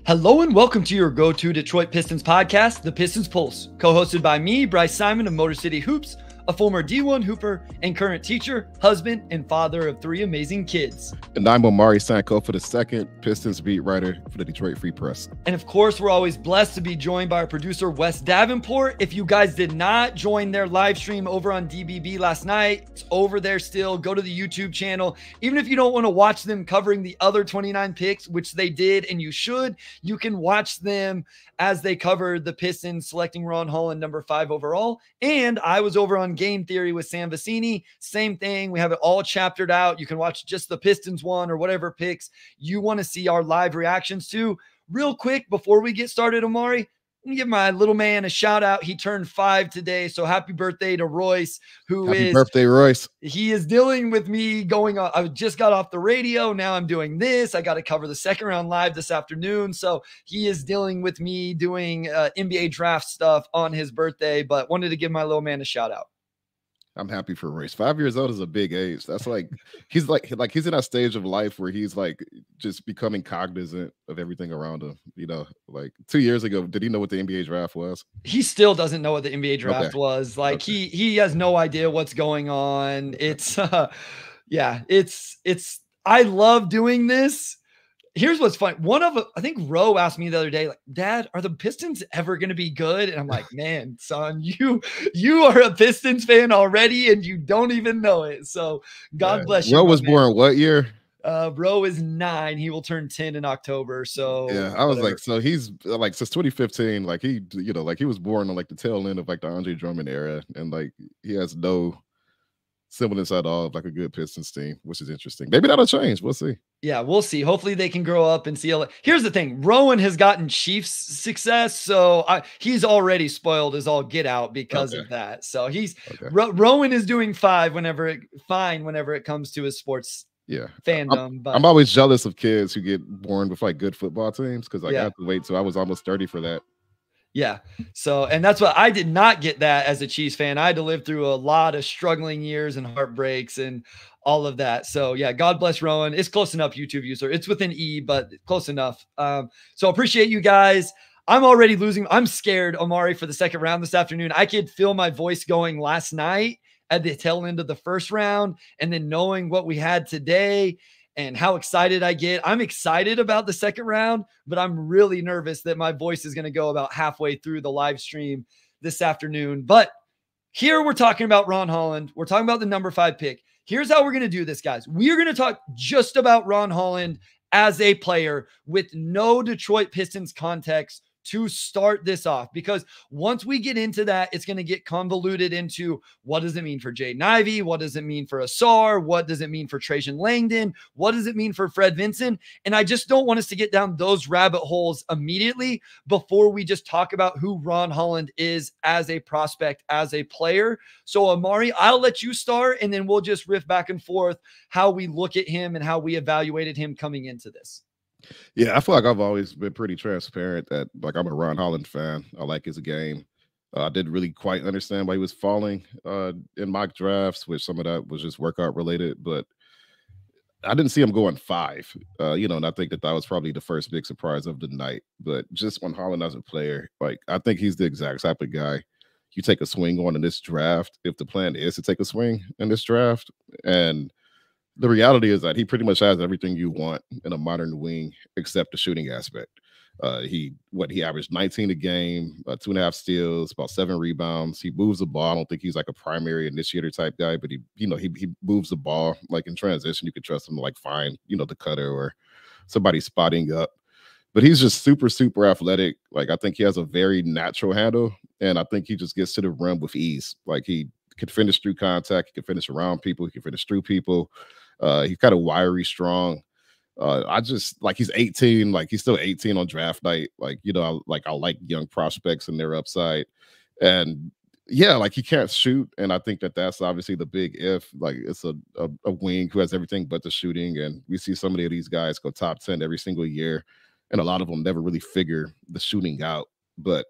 Hello and welcome to your go-to Detroit Pistons podcast, The Pistons Pulse, co-hosted by me, Bryce Simon of Motor City Hoops, a former D1 Hooper and current teacher, husband, and father of 3 amazing kids. And I'm Omari Sanko for the second Pistons beat writer for the Detroit Free Press. And of course, we're always blessed to be joined by our producer, Wes Davenport. If you guys did not join their live stream over on DBB last night, it's over there still. Go to the YouTube channel. Even if you don't want to watch them covering the other 29 picks, which they did, and you should, you can watch them as they covered the Pistons selecting Ron Holland number 5 overall. And I was over on Game Theory with Sam Vecini. Same thing. We have it all chaptered out. You can watch just the Pistons one or whatever picks you want to see our live reactions to. Real quick, before we get started, Omari, let me give my little man a shout out. He turned 5 today. So happy birthday to Royce, Happy birthday, Royce. He is dealing with me going on. I just got off the radio. Now I'm doing this. I got to cover the second round live this afternoon. So he is dealing with me doing NBA draft stuff on his birthday, but wanted to give my little man a shout out. I'm happy for Royce. 5 years old is a big age. That's like he's in that stage of life where he's like just becoming cognizant of everything around him. You know, like 2 years ago, did he know what the NBA draft was? He still doesn't know what the NBA draft was. Like he has no idea what's going on. It's I love doing this. Here's what's fun. I think Roe asked me the other day, like, Dad, are the Pistons ever going to be good? And I'm like, man, son, you are a Pistons fan already and you don't even know it. So God bless you. Roe was born what year? Roe is 9. He will turn 10 in October. So yeah, I was like, so he's like since 2015, like he was born on like the tail end of like the Andre Drummond era, and like he has no semblance at all of like a good Pistons team, which is interesting. Maybe that'll change. We'll see. Yeah, we'll see. Hopefully they can grow up and see. Here's the thing. Rowan has gotten Chiefs success. So he's already spoiled as all get out because of that. So Rowan is doing fine whenever it comes to his sports fandom. I'm always jealous of kids who get born with like good football teams. Cause like I have to wait till I was almost 30 for that. Yeah. So, and that's what I did not get that as a Chiefs fan. I had to live through a lot of struggling years and heartbreaks and all of that. So yeah, God bless Rowan. It's close enough, YouTube user. It's with an E, but close enough. So appreciate you guys. I'm already losing. I'm scared, Omari, for the second round this afternoon. I could feel my voice going last night at the tail end of the first round. And then knowing what we had today and how excited I get. I'm excited about the second round, but I'm really nervous that my voice is going to go about halfway through the live stream this afternoon. But here we're talking about Ron Holland. We're talking about the number 5 pick. Here's how we're going to do this, guys. We're going to talk just about Ron Holland as a player with no Detroit Pistons context to start this off, because once we get into that, it's going to get convoluted into what does it mean for Jaden Ivey? What does it mean for Asar? What does it mean for Trajan Langdon? What does it mean for Fred Vinson? And I just don't want us to get down those rabbit holes immediately before we just talk about who Ron Holland is as a prospect, as a player. So Omari, I'll let you start, and then we'll just riff back and forth how we look at him and how we evaluated him coming into this. Yeah, I feel like I've always been pretty transparent that like I'm a Ron Holland fan. I like his game. I didn't really quite understand why he was falling in mock drafts, which some of that was just workout related, but I didn't see him going 5, and I think that was probably the first big surprise of the night. But just on Holland as a player, like I think he's the exact type of guy you take a swing on in this draft if the plan is to take a swing in this draft. And the reality is that he pretty much has everything you want in a modern wing except the shooting aspect. He averaged 19 a game, 2.5 steals, about 7 rebounds. He moves the ball. I don't think he's like a primary initiator type guy, but he moves the ball like in transition. You can trust him to like find, the cutter or somebody spotting up. But he's just super, super athletic. Like I think he has a very natural handle, and I think he just gets to the rim with ease. Like he can finish through contact, he can finish around people, he can finish through people. He's kind of wiry, strong. I just like he's 18, like he's still 18 on draft night. Like, I like young prospects and their upside. And yeah, like he can't shoot. And I think that that's obviously the big if. Like it's a wing who has everything but the shooting. And we see so many of these guys go top 10 every single year. And a lot of them never really figure the shooting out. But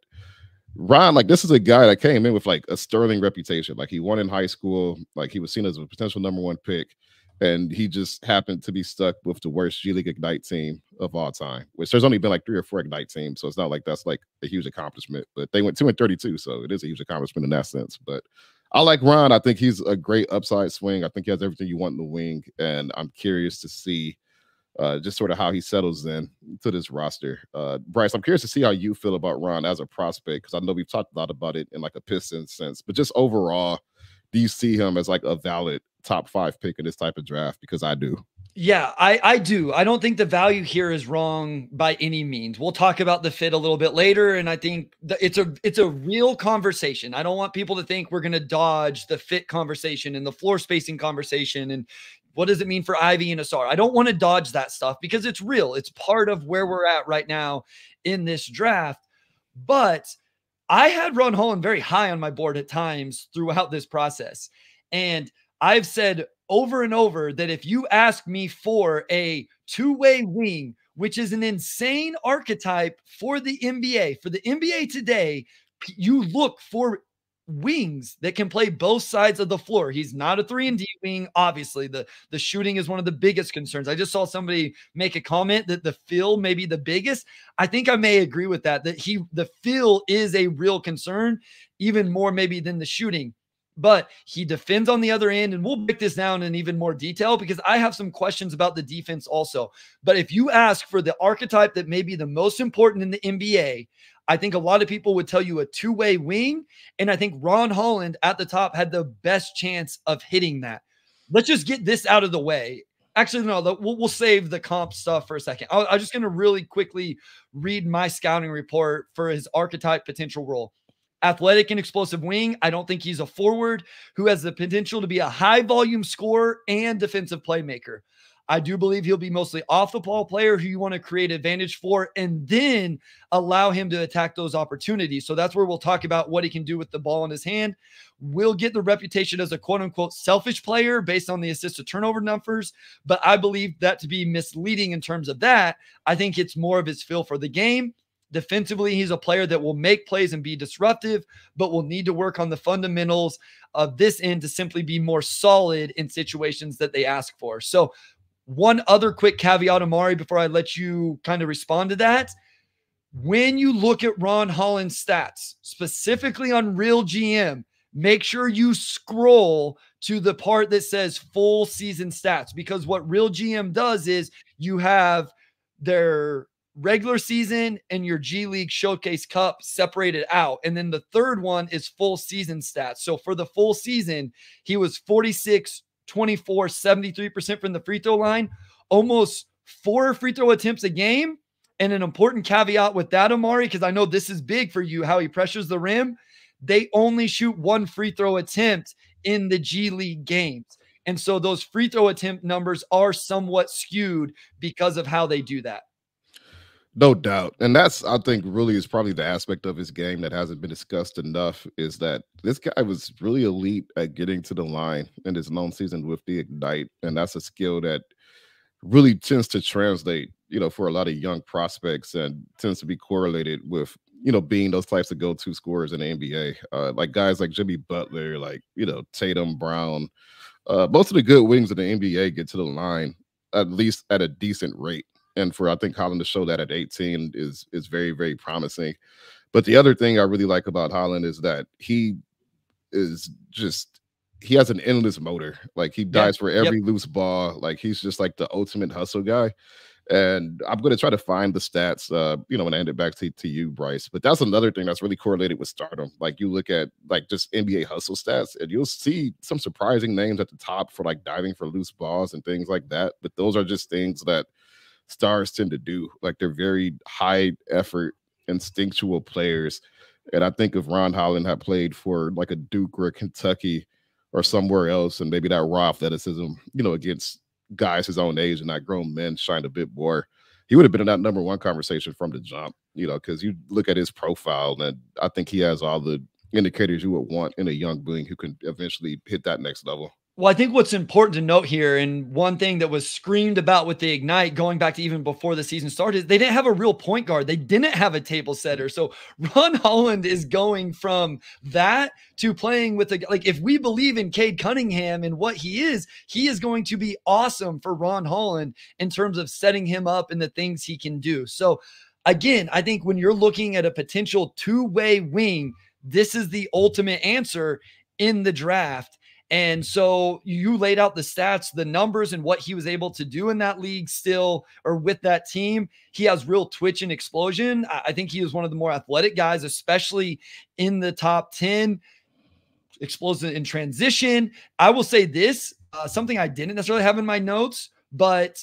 Ron, like this is a guy that came in with like a sterling reputation. Like he won in high school. Like he was seen as a potential number 1 pick. and he just happened to be stuck with the worst G League Ignite team of all time, which there's only been like 3 or 4 Ignite teams, so it's not like that's like a huge accomplishment. But they went 2-32, so it is a huge accomplishment in that sense. But I like Ron. I think he's a great upside swing. I think he has everything you want in the wing, and I'm curious to see just sort of how he settles in to this roster. Bryce, I'm curious to see how you feel about Ron as a prospect, because I know we've talked a lot about it in like a Pistons sense, but just overall, do you see him as like a valid top 5 pick in this type of draft? Because I do. Yeah, I do. I don't think the value here is wrong by any means. We'll talk about the fit a little bit later, and I think it's a real conversation. I don't want people to think we're going to dodge the fit conversation and the floor spacing conversation and what does it mean for Ivy and Asar. I don't want to dodge that stuff because it's real. It's part of where we're at right now in this draft. But I had Ron Holland very high on my board at times throughout this process, and I've said over and over that if you ask me for a two-way wing, which is an insane archetype for the NBA today, you look for wings that can play both sides of the floor. He's not a 3-and-D wing. Obviously, the shooting is one of the biggest concerns. I just saw somebody make a comment that the feel may be the biggest. I think I may agree with that the feel is a real concern, even more maybe than the shooting. But he defends on the other end, and we'll break this down in even more detail because I have some questions about the defense also. But if you ask for the archetype that may be the most important in the NBA, I think a lot of people would tell you a two-way wing, and I think Ron Holland at the top had the best chance of hitting that. Let's just get this out of the way. Actually, no, we'll save the comp stuff for a second. I'm just going to really quickly read my scouting report for his archetype potential role. Athletic and explosive wing. I don't think he's a forward who has the potential to be a high volume scorer and defensive playmaker. I do believe he'll be mostly off the ball player who you want to create advantage for and then allow him to attack those opportunities. So that's where we'll talk about what he can do with the ball in his hand. Will get the reputation as a quote unquote selfish player based on the assist to turnover numbers, but I believe that to be misleading in terms of that. I think it's more of his feel for the game. Defensively, he's a player that will make plays and be disruptive, but will need to work on the fundamentals of this end to simply be more solid in situations that they ask for. So one other quick caveat, Amari, before I let you kind of respond to that. When you look at Ron Holland's stats, specifically on Real GM, make sure you scroll to the part that says full season stats, because what Real GM does is you have their regular season and your G League Showcase Cup separated out. And then the third one is full season stats. So for the full season, he was 46, 24, 73% from the free throw line, almost 4 free throw attempts a game. And an important caveat with that, Amari, because I know this is big for you, how he pressures the rim. They only shoot 1 free throw attempt in the G League games. And so those free throw attempt numbers are somewhat skewed because of how they do that. No doubt. And that's, I think, really is probably the aspect of his game that hasn't been discussed enough, is that this guy was really elite at getting to the line in his lone season with the Ignite. And that's a skill that really tends to translate, for a lot of young prospects and tends to be correlated with, being those types of go-to scorers in the NBA. Like guys like Jimmy Butler, like, Tatum, Brown. Most of the good wings in the NBA get to the line, at least at a decent rate. And for, I think, Holland to show that at 18 is very, very promising. But the other thing I really like about Holland is that he has an endless motor. Like he dies for every loose ball. Like he's just like the ultimate hustle guy. And I'm going to try to find the stats, when I hand it back to you, Bryce. But that's another thing that's really correlated with stardom. Like you look at like just NBA hustle stats and you'll see some surprising names at the top for like diving for loose balls and things like that. But those are just things that stars tend to do. Like they're very high effort, instinctual players. And I think if Ron Holland had played for like a Duke or a Kentucky or somewhere else, and maybe that raw athleticism, against guys his own age and not grown men shined a bit more, he would have been in that number 1 conversation from the jump, because you look at his profile and I think he has all the indicators you would want in a young wing who can eventually hit that next level. Well, I think what's important to note here, and one thing that was screamed about with the Ignite going back to even before the season started, they didn't have a real point guard. They didn't have a table setter. So Ron Holland is going from that to playing with like, if we believe in Cade Cunningham and what he is going to be awesome for Ron Holland in terms of setting him up and the things he can do. So again, I think when you're looking at a potential two-way wing, this is the ultimate answer in the draft. And so you laid out the stats, the numbers, and what he was able to do in that league still, or with that team. He has real twitch and explosion. I think he is one of the more athletic guys, especially in the top 10. Explosive in transition. I will say this, something I didn't necessarily have in my notes, but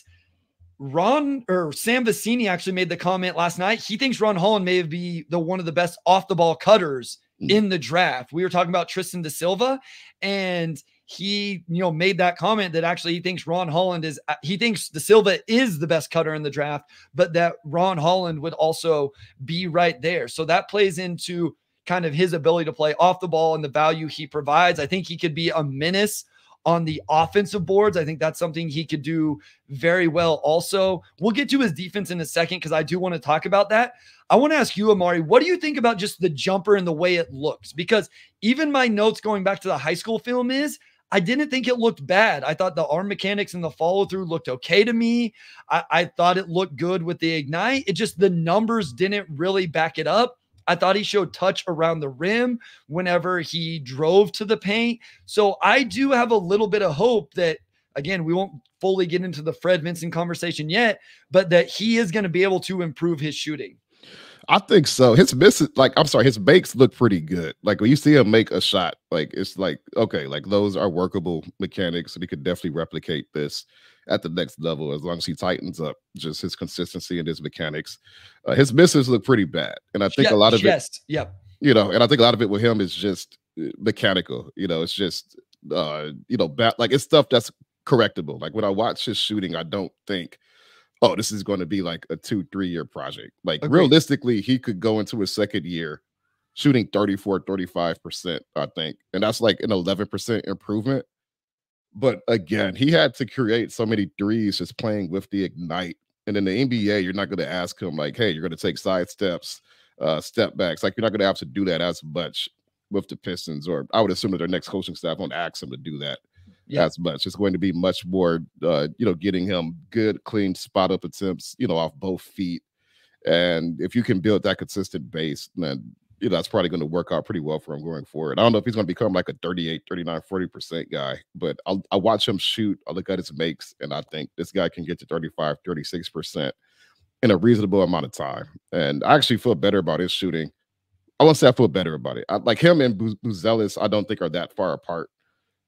Sam Vecini actually made the comment last night. He thinks Ron Holland may be one of the best off the ball cutters in the draft. We were talking about Tristan da Silva, and he, made that comment that actually he thinks he thinks da Silva is the best cutter in the draft, but that Ron Holland would also be right there. So that plays into kind of his ability to play off the ball and the value he provides. I think he could be a menace on the offensive boards. I think that's something he could do very well also. We'll get to his defense in a second because I do want to talk about that. I want to ask you, Amari, what do you think about just the jumper and the way it looks? Because even my notes going back to the high school film is I didn't think it looked bad. I thought the arm mechanics and the follow through looked okay to me. I thought it looked good with the Ignite. It just, the numbers didn't really back it up. I thought he showed touch around the rim whenever he drove to the paint. So I do have a little bit of hope that, again, we won't fully get into the Fred Vincent conversation yet, but that he is going to be able to improve his shooting. I think so. His makes look pretty good. Like when you see him make a shot, like it's like, okay, like those are workable mechanics, and he could definitely replicate this at the next level as long as he tightens up just his consistency and his mechanics. His misses look pretty bad, and I think a lot of it, and I think a lot of it with him is just mechanical. It's just bad. Like it's stuff that's correctable. Like when I watch his shooting, I don't think, oh, this is going to be like a 2-3 year project. Like realistically, he could go into his second year shooting 34-35%, I think. And that's like an 11% improvement. But again, he had to create so many threes just playing with the Ignite. And in the NBA, you're not going to ask him like, hey, you're going to take side steps, step backs. Like you're not going to have to do that as much with the Pistons, or I would assume that their next coaching staff won't ask him to do that. As much. It's going to be much more, getting him good, clean spot up attempts, off both feet. And if you can build that consistent base, then, that's probably going to work out pretty well for him going forward. I don't know if he's going to become like a 38, 39, 40% guy, but I watch him shoot. I look at his makes, and I think this guy can get to 35, 36% in a reasonable amount of time. And I actually feel better about his shooting. I won't say I feel better about it. Like him and Buzelis, I don't think are that far apart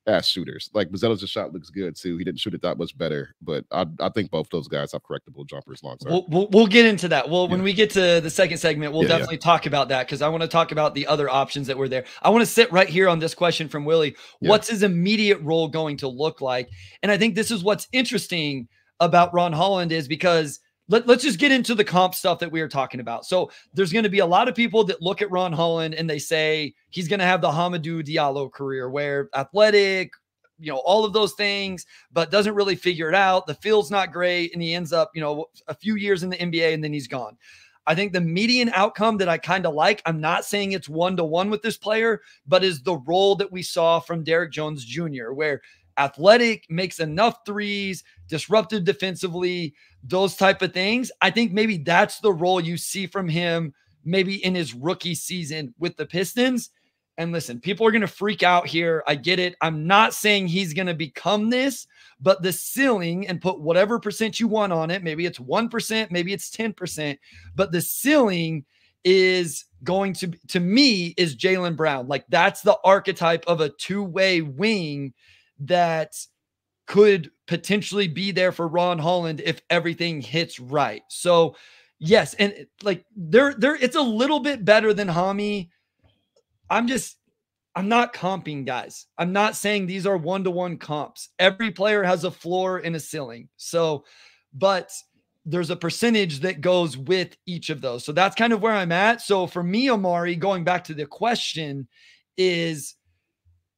as shooters. Like Buzelis' shot looks good too. He didn't shoot it that much better, but I think both those guys have correctable jumpers long term. We'll get into that. When we get to the second segment, we'll definitely talk about that, because I want to talk about the other options that were there. I want to sit right here on this question from Willie. What's his immediate role going to look like? And I think this is what's interesting about Ron Holland is because let's just get into the comp stuff that we were talking about. So there's going to be a lot of people that look at Ron Holland and they say he's going to have the Hamidou Diallo career, where athletic, all of those things, but doesn't really figure it out. The field's not great, and he ends up, a few years in the NBA and then he's gone. I think the median outcome that I kind of like, I'm not saying it's 1-to-1 with this player, but is the role that we saw from Derrick Jones Jr., where athletic, makes enough threes, disruptive defensively, those type of things. I think maybe that's the role you see from him maybe in his rookie season with the Pistons. And listen, people are going to freak out here. I get it. I'm not saying he's going to become this, but the ceiling, and put whatever percent you want on it, maybe it's 1%, maybe it's 10%, but the ceiling is going to me, is Jaylen Brown. Like that's the archetype of a two-way wing that could potentially be there for Ron Holland if everything hits right. So yes, and like it's a little bit better than Hami. I'm not comping guys. I'm not saying these are 1-to-1 comps. Every player has a floor and a ceiling. So, but there's a percentage that goes with each of those. So that's kind of where I'm at. So for me, Amari, going back to the question is,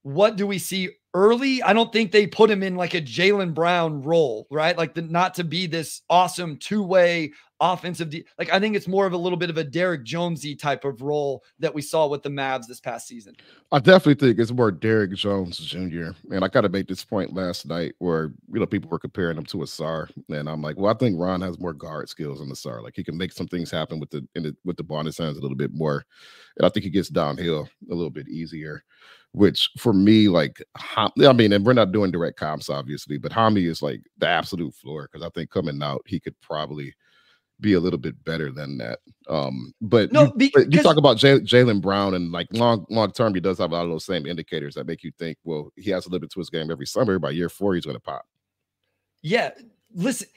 what do we see early, I don't think they put him in like a Jaylen Brown role, right? Like not to be this awesome two-way offensive. Like I think it's more of a little bit of a Derrick Jonesy type of role that we saw with the Mavs this past season. I definitely think it's more Derrick Jones Jr. And I got to make this point last night where, people were comparing him to Ausar. And I'm like, well, I think Ron has more guard skills than Ausar. Like he can make some things happen with the ball in his hands a little bit more. And I think he gets downhill a little bit easier, which for me, like, I mean, and we're not doing direct comps, obviously, but Hami is like the absolute floor because I think coming out, he could probably be a little bit better than that. But no, you talk about Jaylen Brown, and like long term, he does have a lot of those same indicators that make you think, well, he has a little bit to his game every summer. By year 4, he's going to pop. Yeah, listen,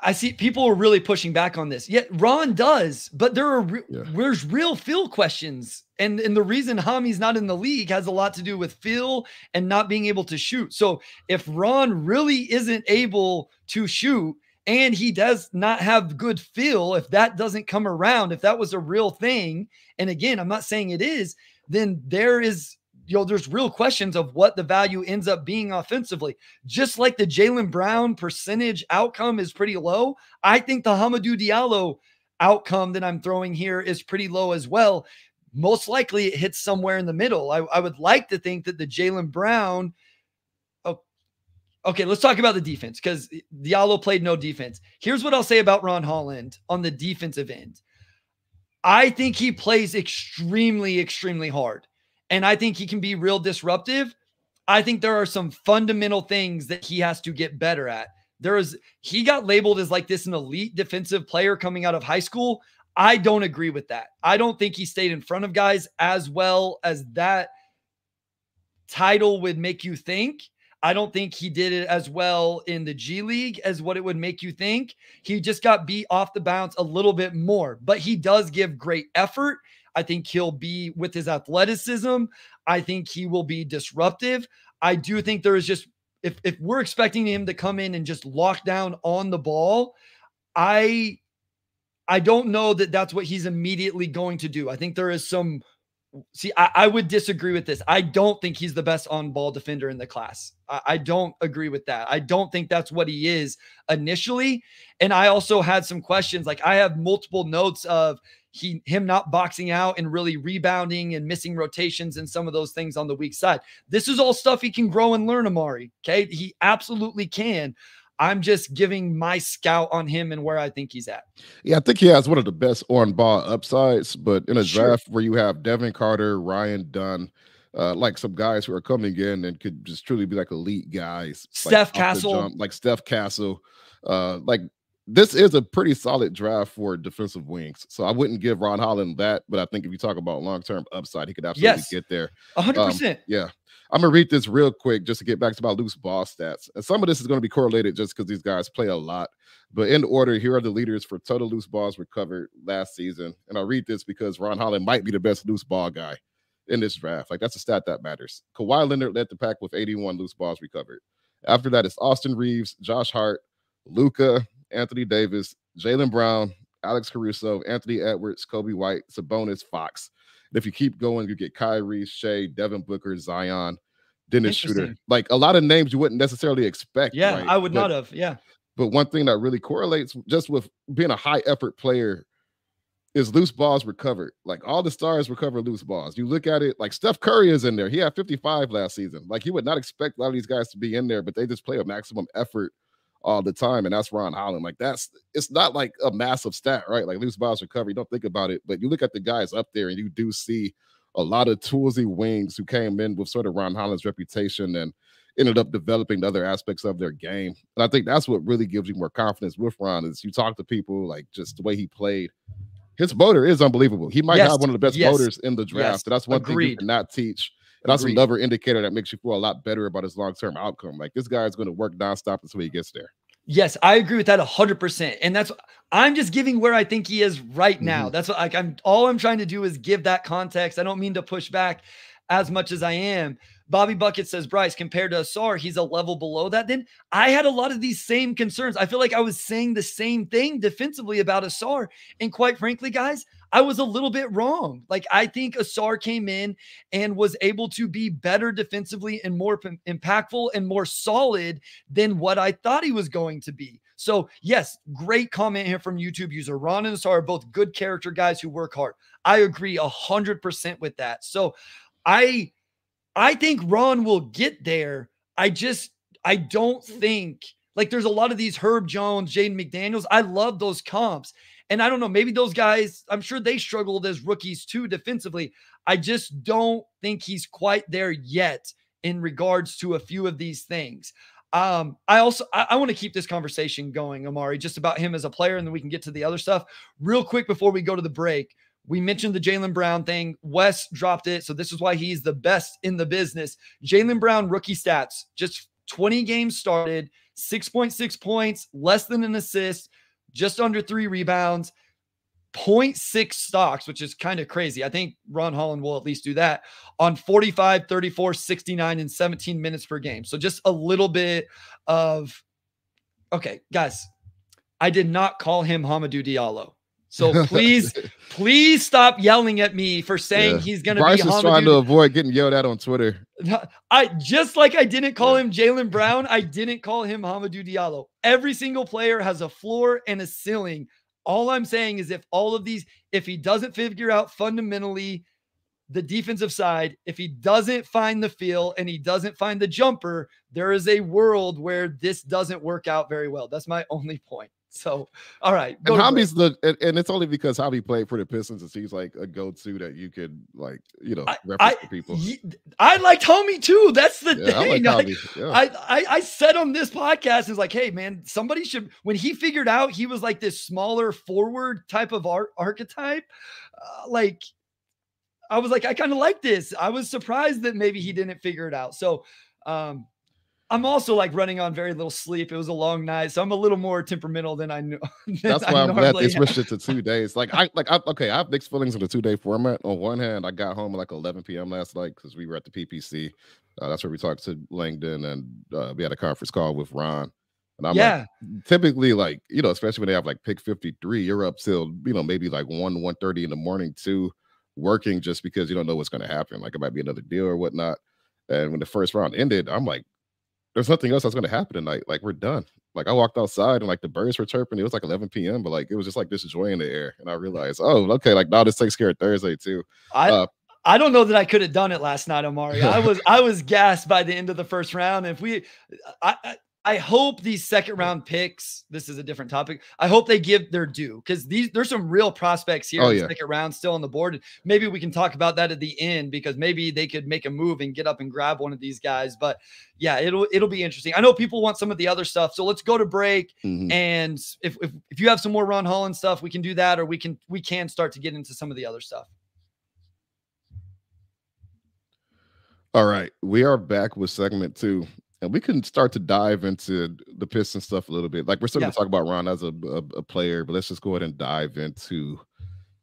I see people are really pushing back on this. Yet Ron does, but there's real Phil questions, and the reason Hami's not in the league has a lot to do with Phil and not being able to shoot. So if Ron really isn't able to shoot, and he does not have good feel, if that doesn't come around, if that was a real thing, and again, I'm not saying it is, then there's real questions of what the value ends up being offensively. Just like the Jaylen Brown percentage outcome is pretty low, I think the Hamidou Diallo outcome that I'm throwing here is pretty low as well. Most likely it hits somewhere in the middle. I would like to think that the Jaylen Brown – okay, let's talk about the defense because Diallo played no defense. Here's what I'll say about Ron Holland on the defensive end. I think he plays extremely, extremely hard, and I think he can be real disruptive. I think there are some fundamental things that he has to get better at. He got labeled as like this an elite defensive player coming out of high school. I don't agree with that. I don't think he stayed in front of guys as well as that title would make you think. I don't think he did it as well in the G League as what it would make you think. He just got beat off the bounce a little bit more, but he does give great effort. I think he'll be with his athleticism. I think he will be disruptive. I do think there is just, if we're expecting him to come in and just lock down on the ball, I don't know that that's what he's immediately going to do. I think there is some, I would disagree with this. I don't think he's the best on-ball defender in the class. I don't agree with that. I don't think that's what he is initially. And I also had some questions. Like I have multiple notes of him not boxing out and really rebounding and missing rotations and some of those things on the weak side. This is all stuff he can grow and learn, Amari. Okay. He absolutely can. I'm just giving my scout on him and where I think he's at. Yeah, I think he has one of the best on-ball upsides, but in a draft where you have Devin Carter, Ryan Dunn, like some guys who are coming in and could just truly be like elite guys. Steph Castle. Like Steph Castle. Like this is a pretty solid draft for defensive wings. So I wouldn't give Ron Holland that, but I think if you talk about long-term upside, he could absolutely get there. 100%. Yeah. I'm going to read this real quick just to get back to my loose ball stats. And some of this is going to be correlated just because these guys play a lot. But in order, here are the leaders for total loose balls recovered last season. And I'll read this because Ron Holland might be the best loose ball guy in this draft. Like, that's a stat that matters. Kawhi Leonard led the pack with 81 loose balls recovered. After that, it's Austin Reeves, Josh Hart, Luka, Anthony Davis, Jaylen Brown, Alex Caruso, Anthony Edwards, Kobe White, Sabonis, Fox. And if you keep going, you get Kyrie, Shea, Devin Booker, Zion, Dennis Schroeder. Like a lot of names you wouldn't necessarily expect. Yeah, right? I would not have. Yeah. But one thing that really correlates just with being a high effort player is loose balls recovered. Like all the stars recover loose balls. You look at it, like Steph Curry is in there. He had 55 last season. Like you would not expect a lot of these guys to be in there, but they just play a maximum effort all the time. And that's Ron Holland. Like it's not like a massive stat, right? Like loose balls recovery. You don't think about it, but you look at the guys up there and you do see a lot of toolsy wings who came in with sort of Ron Holland's reputation and ended up developing the other aspects of their game. And I think that's what really gives you more confidence with Ron is you talk to people like just the way he played. His motor is unbelievable. He might have one of the best motors in the draft. So that's one thing you cannot teach. And that's another indicator that makes you feel a lot better about his long-term outcome. Like this guy is going to work nonstop until he gets there. Yes, I agree with that 100%. And that's, I'm just giving where I think he is right now. That's what all I'm trying to do is give that context. I don't mean to push back as much as I am. Bobby Bucket says, Bryce, compared to Ausar, he's a level below that. Then I had a lot of these same concerns. I feel like I was saying the same thing defensively about Ausar. And quite frankly, guys, I was a little bit wrong. Like, I think Ausar came in and was able to be better defensively and more impactful and more solid than what I thought he was going to be. So, yes, great comment here from YouTube user. Ron and Ausar are both good character guys who work hard. I agree 100% with that. So, I think Ron will get there. I don't think, like, there's a lot of these Herb Jones, Jaden McDaniels. I love those comps. And I don't know, maybe those guys, I'm sure they struggled as rookies too defensively. I just don't think he's quite there yet in regards to a few of these things. I want to keep this conversation going, Amari, just about him as a player, and then we can get to the other stuff real quick before we go to the break. We mentioned the Jaylen Brown thing. Wes dropped it, so this is why he's the best in the business. Jaylen Brown rookie stats, just 20 games started, 6.6 points, less than an assist, just under 3 rebounds, 0.6 stocks, which is kind of crazy. I think Ron Holland will at least do that on 45, 34, 69, and 17 minutes per game. So just a little bit of, okay, guys, I did not call him Hamidou Diallo. So please stop yelling at me for saying he's going to be Hamidou. Bryce is trying to avoid getting yelled at on Twitter. I just like I didn't call him Jaylen Brown, I didn't call him Hamidou Diallo. Every single player has a floor and a ceiling. All I'm saying is if he doesn't figure out fundamentally the defensive side, if he doesn't find the feel and he doesn't find the jumper, there is a world where this doesn't work out very well. That's my only point. So, all right. And Hami's and it's only because Hami played for the Pistons and he's like a go-to that you could, like, reference to people. I liked Hami too. That's the thing. I I said on this podcast is like, hey man, somebody should, when he figured out he was like this smaller forward type of archetype, like I was like, I kind of like this. I was surprised that maybe he didn't figure it out. So, I'm also like running on very little sleep. It was a long night, so I'm a little more temperamental than I knew. That's why I'm glad they switched it to 2 days. I have mixed feelings in the 2-day format. On one hand, I got home at like 11 p.m. last night because we were at the PPC. That's where we talked to Langdon, and we had a conference call with Ron. And I'm like, typically, like, especially when they have like pick 53, you're up till maybe like 1:30 in the morning too, working just because you don't know what's going to happen. Like it might be another deal or whatnot. And when the first round ended, I'm like, there's nothing else that's going to happen tonight. Like, we're done. Like, I walked outside and like the birds were chirping. It was like 11 p.m., but like it was just like this joy in the air. And I realized, oh, okay, like now this takes care of Thursday too. I don't know that I could have done it last night, Amari. I was gassed by the end of the first round. I hope these second round picks, this is a different topic, I hope they give their due, because there's some real prospects here in the second round still on the board. Maybe we can talk about that at the end, because maybe they could make a move and get up and grab one of these guys. But yeah, it'll be interesting. I know people want some of the other stuff, so let's go to break. And if you have some more Ron Holland stuff, we can do that, or we can start to get into some of the other stuff. All right, we are back with segment 2. And we can start to dive into the Pistons stuff a little bit. Like, we're still going to talk about Ron as a player, but let's just go ahead and dive into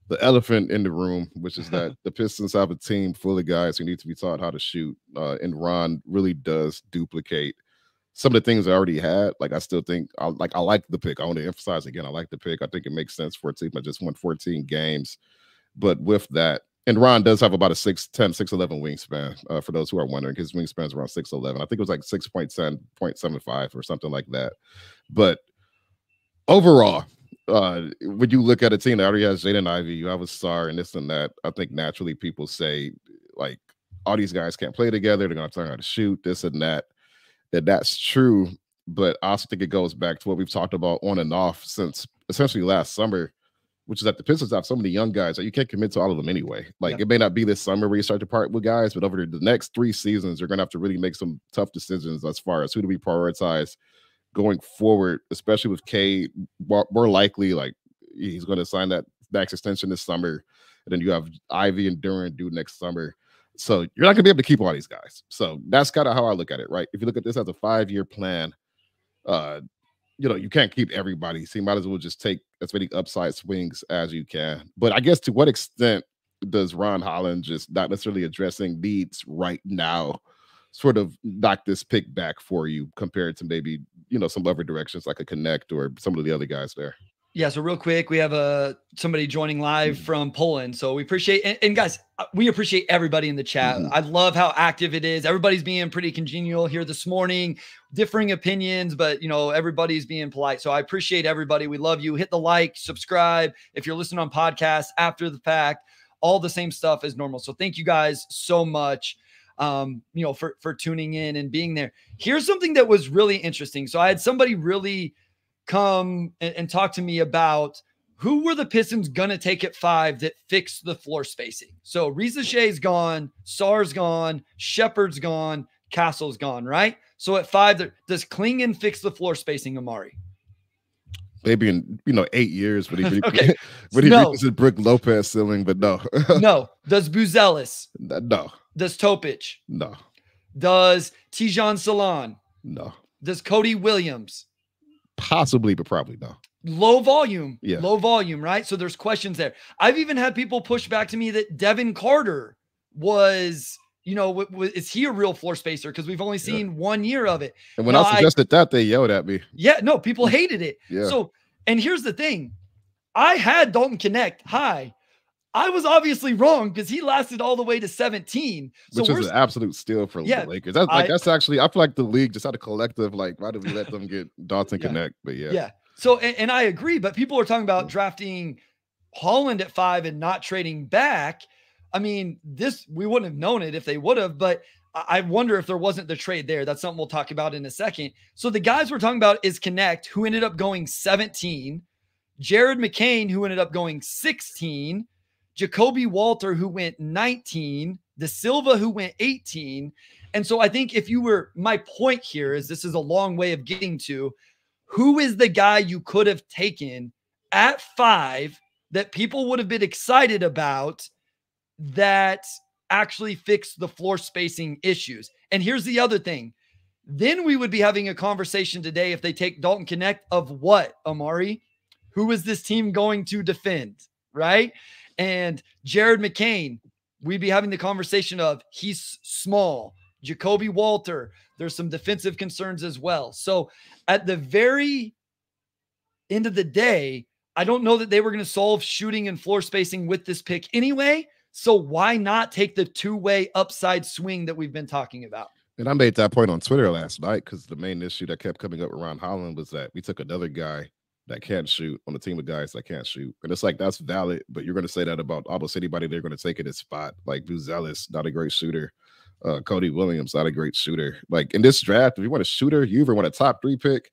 the elephant in the room, which is that the Pistons have a team full of guys who need to be taught how to shoot. And Ron really does duplicate some of the things I already had. Like, I still think I like the pick. I want to emphasize again, I like the pick. I think it makes sense for a team that just won 14 games. But with that, and Ron does have about a 6'10", 6'11" wingspan, for those who are wondering. His wingspan is around 6'11". I think it was like 6.10, 0.75 or something like that. But overall, when you look at a team that already has Jaden Ivey, you have Ausar and this and that, I think naturally people say, like, all these guys can't play together. They're going to learn how to shoot, this and that. And that's true. But I also think it goes back to what we've talked about on and off since essentially last summer, which is that the Pistons have so many young guys that you can't commit to all of them anyway. Like, it may not be this summer where you start to part with guys, but over the next 3 seasons, you're going to have to really make some tough decisions as far as who do we prioritize going forward, especially with Cade. More likely, like, he's going to sign that max extension this summer. And then you have Ivy and Duren due next summer. So you're not going to be able to keep all these guys. So that's kind of how I look at it, right? If you look at this as a 5-year plan, you can't keep everybody, so you might as well just take as many upside swings as you can. But I guess to what extent does Ron Holland just not necessarily addressing needs right now sort of knock this pick back for you compared to maybe, some other directions like a Connect or some of the other guys there? Yeah, so real quick, we have somebody joining live from Poland. So we appreciate, and guys, we appreciate everybody in the chat. I love how active it is. Everybody's being pretty congenial here this morning, differing opinions, but everybody's being polite. So I appreciate everybody. We love you. Hit the like, subscribe. If you're listening on podcasts after the fact, all the same stuff as normal. So thank you guys so much, for tuning in and being there. Here's something that was really interesting. So I had somebody really come and talk to me about who were the Pistons going to take at 5 that fixed the floor spacing. So Risa Shea's gone, Sarr's gone, Shepard's gone, Castle's gone, right? So at 5, does Klingon fix the floor spacing, Amari? Maybe in 8 years, but he okay. reaches Brook Lopez ceiling, but no. No. Does Buzelis? No. Does Topic? No. Does Tijan Salon? No. Does Cody Williams? Possibly, but probably no. Low volume. Yeah. Low volume, right? So there's questions there. I've even had people push back to me that Devin Carter was, is he a real floor spacer? Because we've only seen 1 year of it. And when I suggested that, they yelled at me. Yeah, no, people hated it. Yeah. So, and here's the thing. I had Dalton Connect high. I was obviously wrong because he lasted all the way to 17. Which is an absolute steal for the Lakers. That's actually, I feel like the league just had a collective, why did we let them get Dalton Connect? But yeah. Yeah. So, and I agree, but people are talking about drafting Holland at 5 and not trading back. I mean, we wouldn't have known it if they would have, but I wonder if there wasn't the trade there. That's something we'll talk about in a second. So the guys we're talking about is Connect, who ended up going 17, Jared McCain, who ended up going 16, Jacoby Walter, who went 19, De Silva, who went 18. And so I think my point here is this is a long way of getting to who is the guy you could have taken at 5 that people would have been excited about that actually fixed the floor spacing issues. And here's the other thing. Then we would be having a conversation today if they take Dalton Connect of what, Amari? Who is this team going to defend, right? And Jared McCain, we'd be having the conversation of he's small. Jacoby Walter, there's some defensive concerns as well. So at the very end of the day, I don't know that they were going to solve shooting and floor spacing with this pick anyway. So why not take the two-way upside swing that we've been talking about? And I made that point on Twitter last night because the main issue that kept coming up around Holland was that we took another guy that can't shoot on a team of guys that can't shoot. And it's that's valid, but you're going to say that about almost anybody they're going to take in his spot. Like Buzelis, not a great shooter. Cody Williams, not a great shooter. In this draft, if you want a shooter, you either want a top 3 pick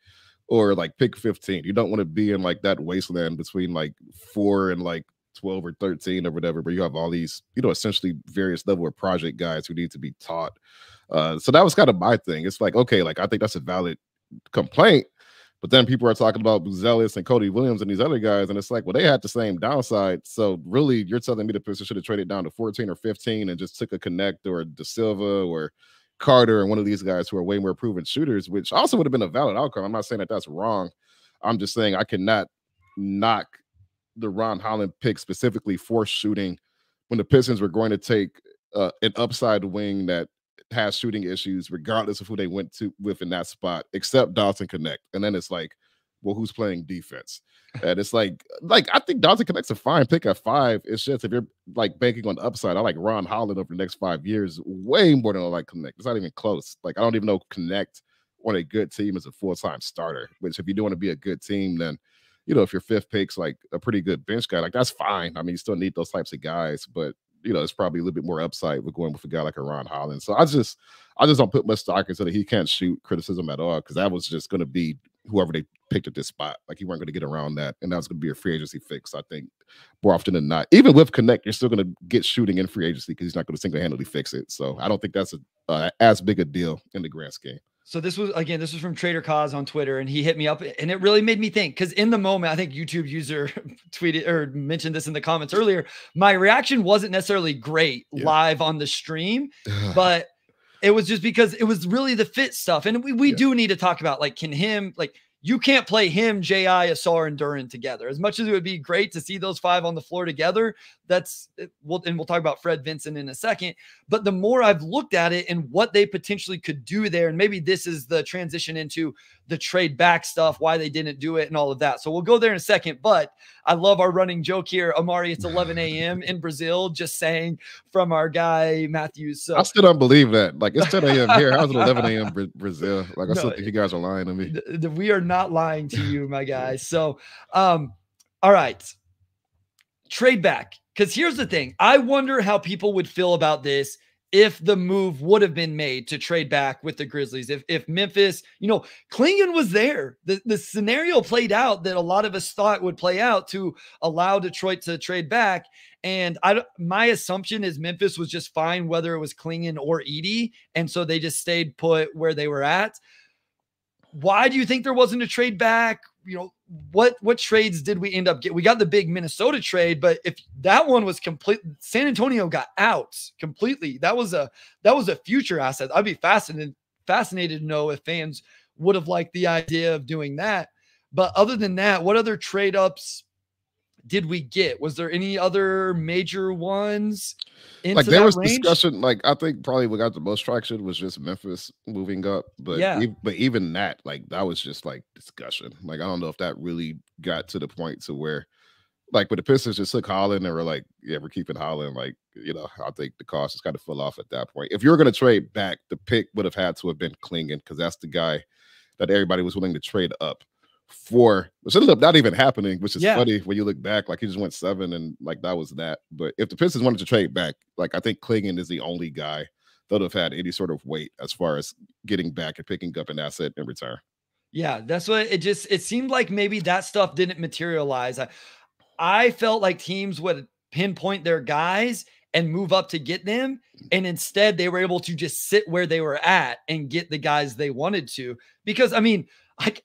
or pick 15. You don't want to be in that wasteland between 4 and 12 or 13 or whatever, where you have all these, essentially various level of project guys who need to be taught. So that was kind of my thing. It's okay, I think that's a valid complaint. But then people are talking about Buzelis and Cody Williams and these other guys, and it's well, they had the same downside. So really, you're telling me the Pistons should have traded down to 14 or 15 and just took a Connect or a De Silva or Carter and one of these guys who are way more proven shooters, which also would have been a valid outcome. I'm not saying that that's wrong. I'm just saying I cannot knock the Ron Holland pick specifically for shooting when the Pistons were going to take an upside wing that has shooting issues regardless of who they went to with in that spot, except Dalton Connect. And then it's well, who's playing defense? And it's I think Dalton Connect's a fine pick at 5. It's just if you're banking on the upside, I like Ron Holland over the next 5 years way more than I like Connect. It's not even close. I don't even know Connect on a good team is a full-time starter, which if you do want to be a good team, then if your 5th pick's a pretty good bench guy, that's fine. I mean, you still need those types of guys, but it's probably a little bit more upside with going with a guy like a Ron Holland. So I just don't put much stock into that he can't shoot criticism at all, because that was just going to be whoever they picked at this spot. You weren't going to get around that, and that was going to be a free agency fix, I think, more often than not. Even with Connect, you're still going to get shooting in free agency because he's not going to single-handedly fix it. So I don't think that's as big a deal in the grand scheme. So this was from Trader Cause on Twitter, and he hit me up, and it really made me think, because in the moment, I think YouTube user tweeted or mentioned this in the comments earlier. My reaction wasn't necessarily great live on the stream, but it was just because it was really the fit stuff. And we do need to talk about you can't play him, J.I., Asar, and Duren together. As much as it would be great to see those 5 on the floor together, we'll talk about Fred Vinson in a second. But the more I've looked at it and what they potentially could do there, and maybe this is the transition into the trade back stuff, why they didn't do it and all of that. So we'll go there in a second. But I love our running joke here, Amari. It's 11 a.m. in Brazil, just saying from our guy Matthews. So I still don't believe that. Like, it's 10 a.m. here. How's it 11 a.m. Brazil? Like, I still think you guys are lying to me. We are not lying to you, my guy. So, all right. Trade back. Because here's the thing. I wonder how people would feel about this if the move would have been made to trade back with the Grizzlies. If Memphis, Clingan was there. The scenario played out that a lot of us thought would play out to allow Detroit to trade back. And my assumption is Memphis was just fine whether it was Clingan or Edey. And so they just stayed put where they were at. Why do you think there wasn't a trade back? What trades did we end up getting? We got the big Minnesota trade, but if that one was complete, San Antonio got out completely. That was a future asset. I'd be fascinated to know if fans would have liked the idea of doing that. But other than that, what other trade ups did we get? Was there any other major ones? Like, there was discussion. Like, I think probably what got the most traction was just Memphis moving up. But but even that, like, that was just like discussion. Like, I don't know if that really got to the point to where, like, when the Pistons just took Holland and were like, yeah, we're keeping Holland. Like, I think the cost just kind of fell off at that point. If you were going to trade back, the pick would have had to have been Clingan, because that's the guy that everybody was willing to trade up for, which ended up not even happening, which is funny when you look back. Like, he just went 7 and like that was that. But if the Pistons wanted to trade back, like, I think Clingan is the only guy that would have had any sort of weight as far as getting back and picking up an asset in return. Yeah, that's what it seemed like. Maybe that stuff didn't materialize. I felt like teams would pinpoint their guys and move up to get them, and instead they were able to just sit where they were at and get the guys they wanted to. Because, I mean,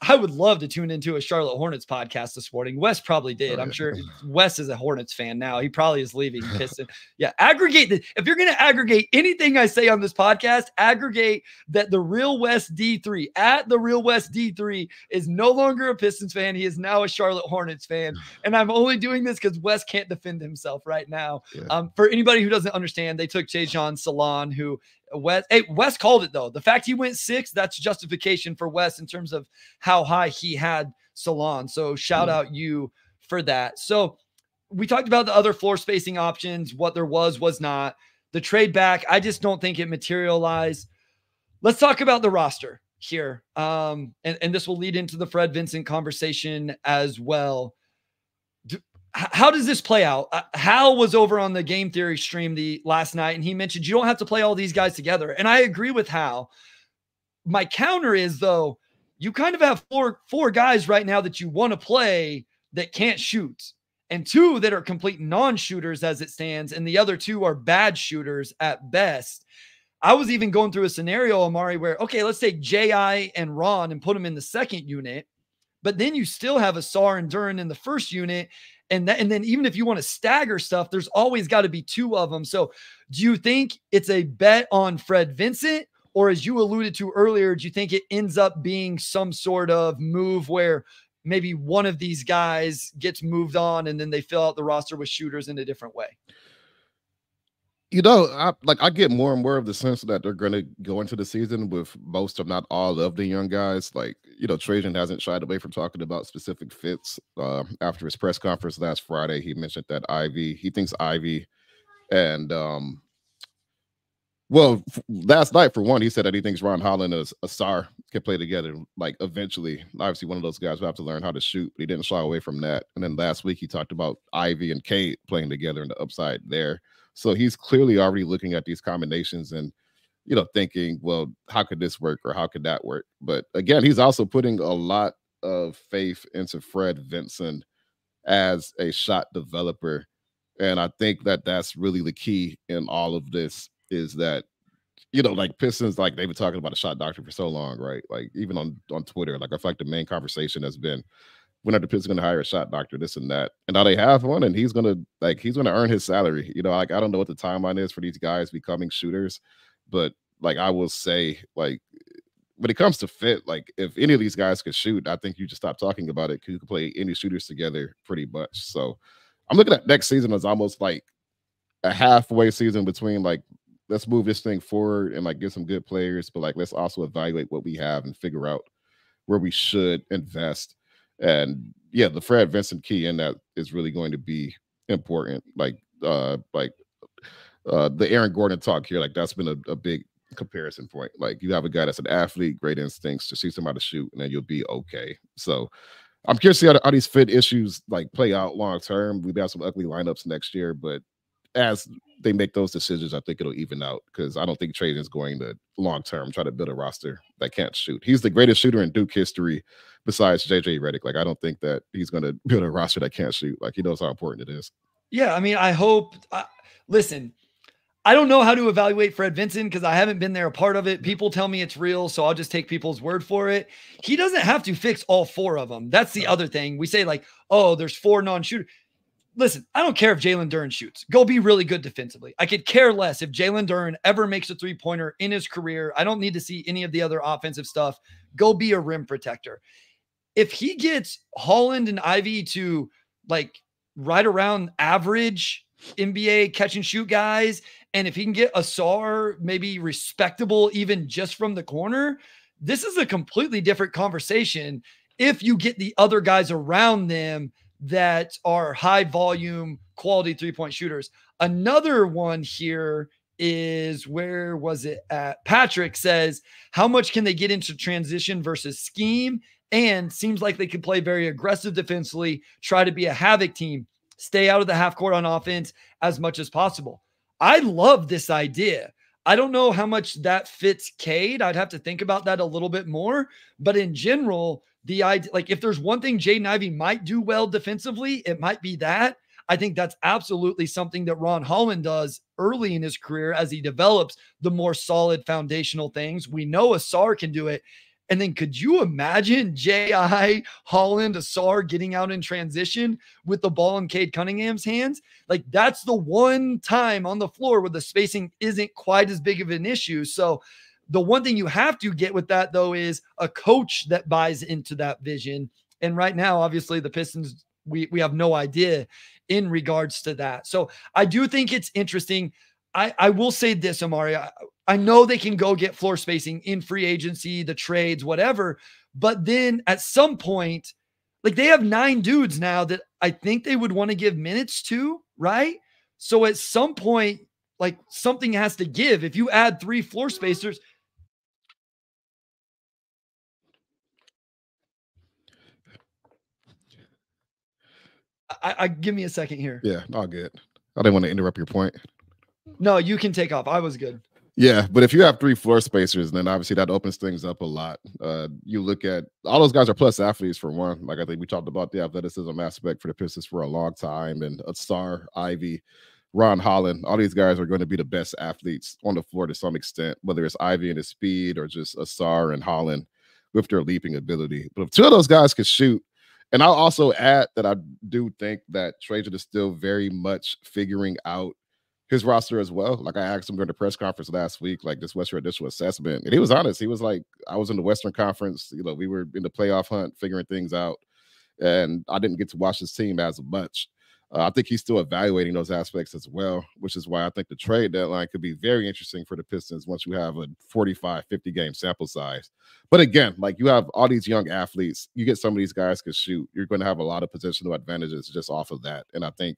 I would love to tune into a Charlotte Hornets podcast this morning. Wes probably did. I'm sure Wes is a Hornets fan now. He probably is leaving Piston. Yeah. Aggregate. If you're going to aggregate anything I say on this podcast, aggregate that the Real West D3 at the Real West D3 is no longer a Pistons fan. He is now a Charlotte Hornets fan. And I'm only doing this because Wes can't defend himself right now. Yeah. For anybody who doesn't understand, they took Tajon Salon, who Wes called it, though. The fact he went 6, that's justification for Wes in terms of how high he had Salon. So shout out you for that. So we talked about the other floor spacing options, what there was not. The trade back, I just don't think it materialized. Let's talk about the roster here. And this will lead into the Fred Vinson conversation as well. How does this play out? Hal was over on the Game Theory stream last night, and he mentioned you don't have to play all these guys together. And I agree with Hal. My counter is, though, you kind of have four guys right now that you want to play that can't shoot, and 2 that are complete non-shooters as it stands, and the other 2 are bad shooters at best. I was even going through a scenario, Amari, where, okay, let's take J.I. and Ron and put them in the second unit, but then you still have Ausar and Duren in the first unit. And then even if you want to stagger stuff, there's always got to be 2 of them. So do you think it's a bet on Fred Vincent, or, as you alluded to earlier, do you think it ends up being some sort of move where maybe one of these guys gets moved on and then they fill out the roster with shooters in a different way? I get more and more of the sense that they're going to go into the season with most, if not all, of the young guys. Like, Trajan hasn't shied away from talking about specific fits. After his press conference last Friday, he mentioned that he thinks Ivy and, last night, for one, he said that he thinks Ron Holland and Ausar can play together. Like, eventually, obviously, one of those guys will have to learn how to shoot, but he didn't shy away from that. And then last week, he talked about Ivy and Cade playing together in the upside there. So he's clearly already looking at these combinations and, thinking, well, how could this work or how could that work? But again, he's also putting a lot of faith into Fred Vinson as a shot developer. And I think that that's really the key in all of this, is that, like Pistons, like they've been talking about a shot doctor for so long, right? Like, even on Twitter, like, I feel like the main conversation has been, when are the Pistons going to hire a shot doctor, this and that? And now they have one, and he's going to earn his salary. Like, I don't know what the timeline is for these guys becoming shooters, but like, I will say, like, when it comes to fit, like, if any of these guys could shoot, I think you just stop talking about it, because you can play any shooters together pretty much. So I'm looking at next season as almost like a halfway season between like, let's move this thing forward and like get some good players, but like let's also evaluate what we have and figure out where we should invest. And yeah, the Fred Vincent key in that is really going to be important. The Aaron Gordon talk here, like that's been a big comparison point. Like you have a guy that's an athlete, great instincts, to see somebody shoot, and then you'll be okay. So I'm curious to see how these fit issues like play out long term. We've got some ugly lineups next year, but as they make those decisions, I think it'll even out because I don't think Trajan's going to long term try to build a roster that can't shoot. He's the greatest shooter in Duke history besides JJ Redick. Like I don't think that he's going to build a roster that can't shoot. Like he knows how important it is. Yeah, I mean, I hope. Listen, I don't know how to evaluate Fred Vincent because I haven't been there a part of it. People tell me it's real, so I'll just take people's word for it. He doesn't have to fix all four of them. That's the other thing. We say like, oh, there's four non-shooters. Listen, I don't care if Jalen Duren shoots. Go be really good defensively. I could care less if Jalen Duren ever makes a three-pointer in his career. I don't need to see any of the other offensive stuff. Go be a rim protector. If he gets Holland and Ivy to like right around average NBA catch and shoot guys, and if he can get Ausar maybe respectable even just from the corner, this is a completely different conversation if you get the other guys around them that are high volume quality three-point shooters. Another one here is, where was it at? Patrick says, how much can they get into transition versus scheme? And seems like they can play very aggressive defensively, try to be a havoc team, stay out of the half court on offense as much as possible. I love this idea. I don't know how much that fits Cade. I'd have to think about that a little bit more. But in general, the idea, like if there's one thing Jaden Ivey might do well defensively, it might be that. I think that's absolutely something that Ron Holland does early in his career as he develops the more solid foundational things. We know Ausar can do it. And then could you imagine J.I., Holland, Ausar getting out in transition with the ball in Cade Cunningham's hands? Like that's the one time on the floor where the spacing isn't quite as big of an issue. So the one thing you have to get with that, though, is a coach that buys into that vision. And right now, obviously, the Pistons, we have no idea in regards to that. So I do think it's interesting. I will say this, Amari. I know they can go get floor spacing in free agency, the trades, whatever. But then at some point, like they have 9 dudes now that I think they would want to give minutes to, right? So at some point, like something has to give. If you add 3 floor spacers, I give me a second here. Yeah, all good. I didn't want to interrupt your point. No, you can take off. I was good. Yeah, but if you have 3 floor spacers, then obviously that opens things up a lot. You look at all those guys are plus athletes for one. Like I think we talked about the athleticism aspect for the Pistons for a long time, and Ausar, Ivy, Ron Holland, all these guys are going to be the best athletes on the floor to some extent, whether it's Ivy and his speed or just Ausar and Holland with their leaping ability. But if 2 of those guys could shoot, and I'll also add that I do think that Trajan is still very much figuring out his roster as well. Like I asked him during the press conference last week, like this Western initial assessment, and he was honest. He was like, I was in the Western Conference, you know, we were in the playoff hunt, figuring things out, and I didn't get to watch his team as much. I think he's still evaluating those aspects as well, which is why I think the trade deadline could be very interesting for the Pistons once you have a 45, 50 game sample size. But again, like you have all these young athletes, you get some of these guys can shoot, you're going to have a lot of positional advantages just off of that. And I think,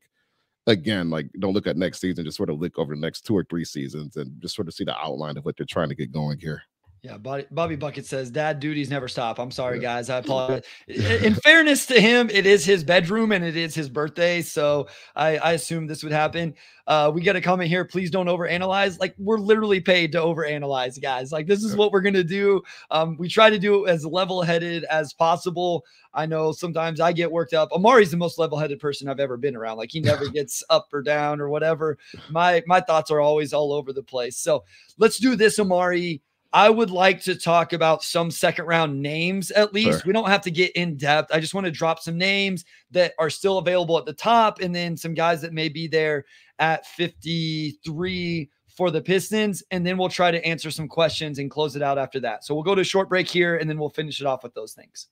again, like don't look at next season, just sort of look over the next 2 or 3 seasons and just sort of see the outline of what they're trying to get going here. Yeah, Bobby Bucket says, Dad duties never stop. I'm sorry, guys. I apologize. In fairness to him, it is his bedroom and it is his birthday. So I assume this would happen. We get a comment here. Please don't overanalyze. Like we're literally paid to overanalyze, guys. Like this is what we're going to do. We try to do it as level-headed as possible. I know sometimes I get worked up. Amari's the most level-headed person I've ever been around. Like he never gets up or down or whatever. My thoughts are always all over the place. So let's do this, Amari. I would like to talk about some second round names at least. Sure. We don't have to get in depth. I just want to drop some names that are still available at the top and then some guys that may be there at 53 for the Pistons. And then we'll try to answer some questions and close it out after that. So we'll go to a short break here and then we'll finish it off with those things.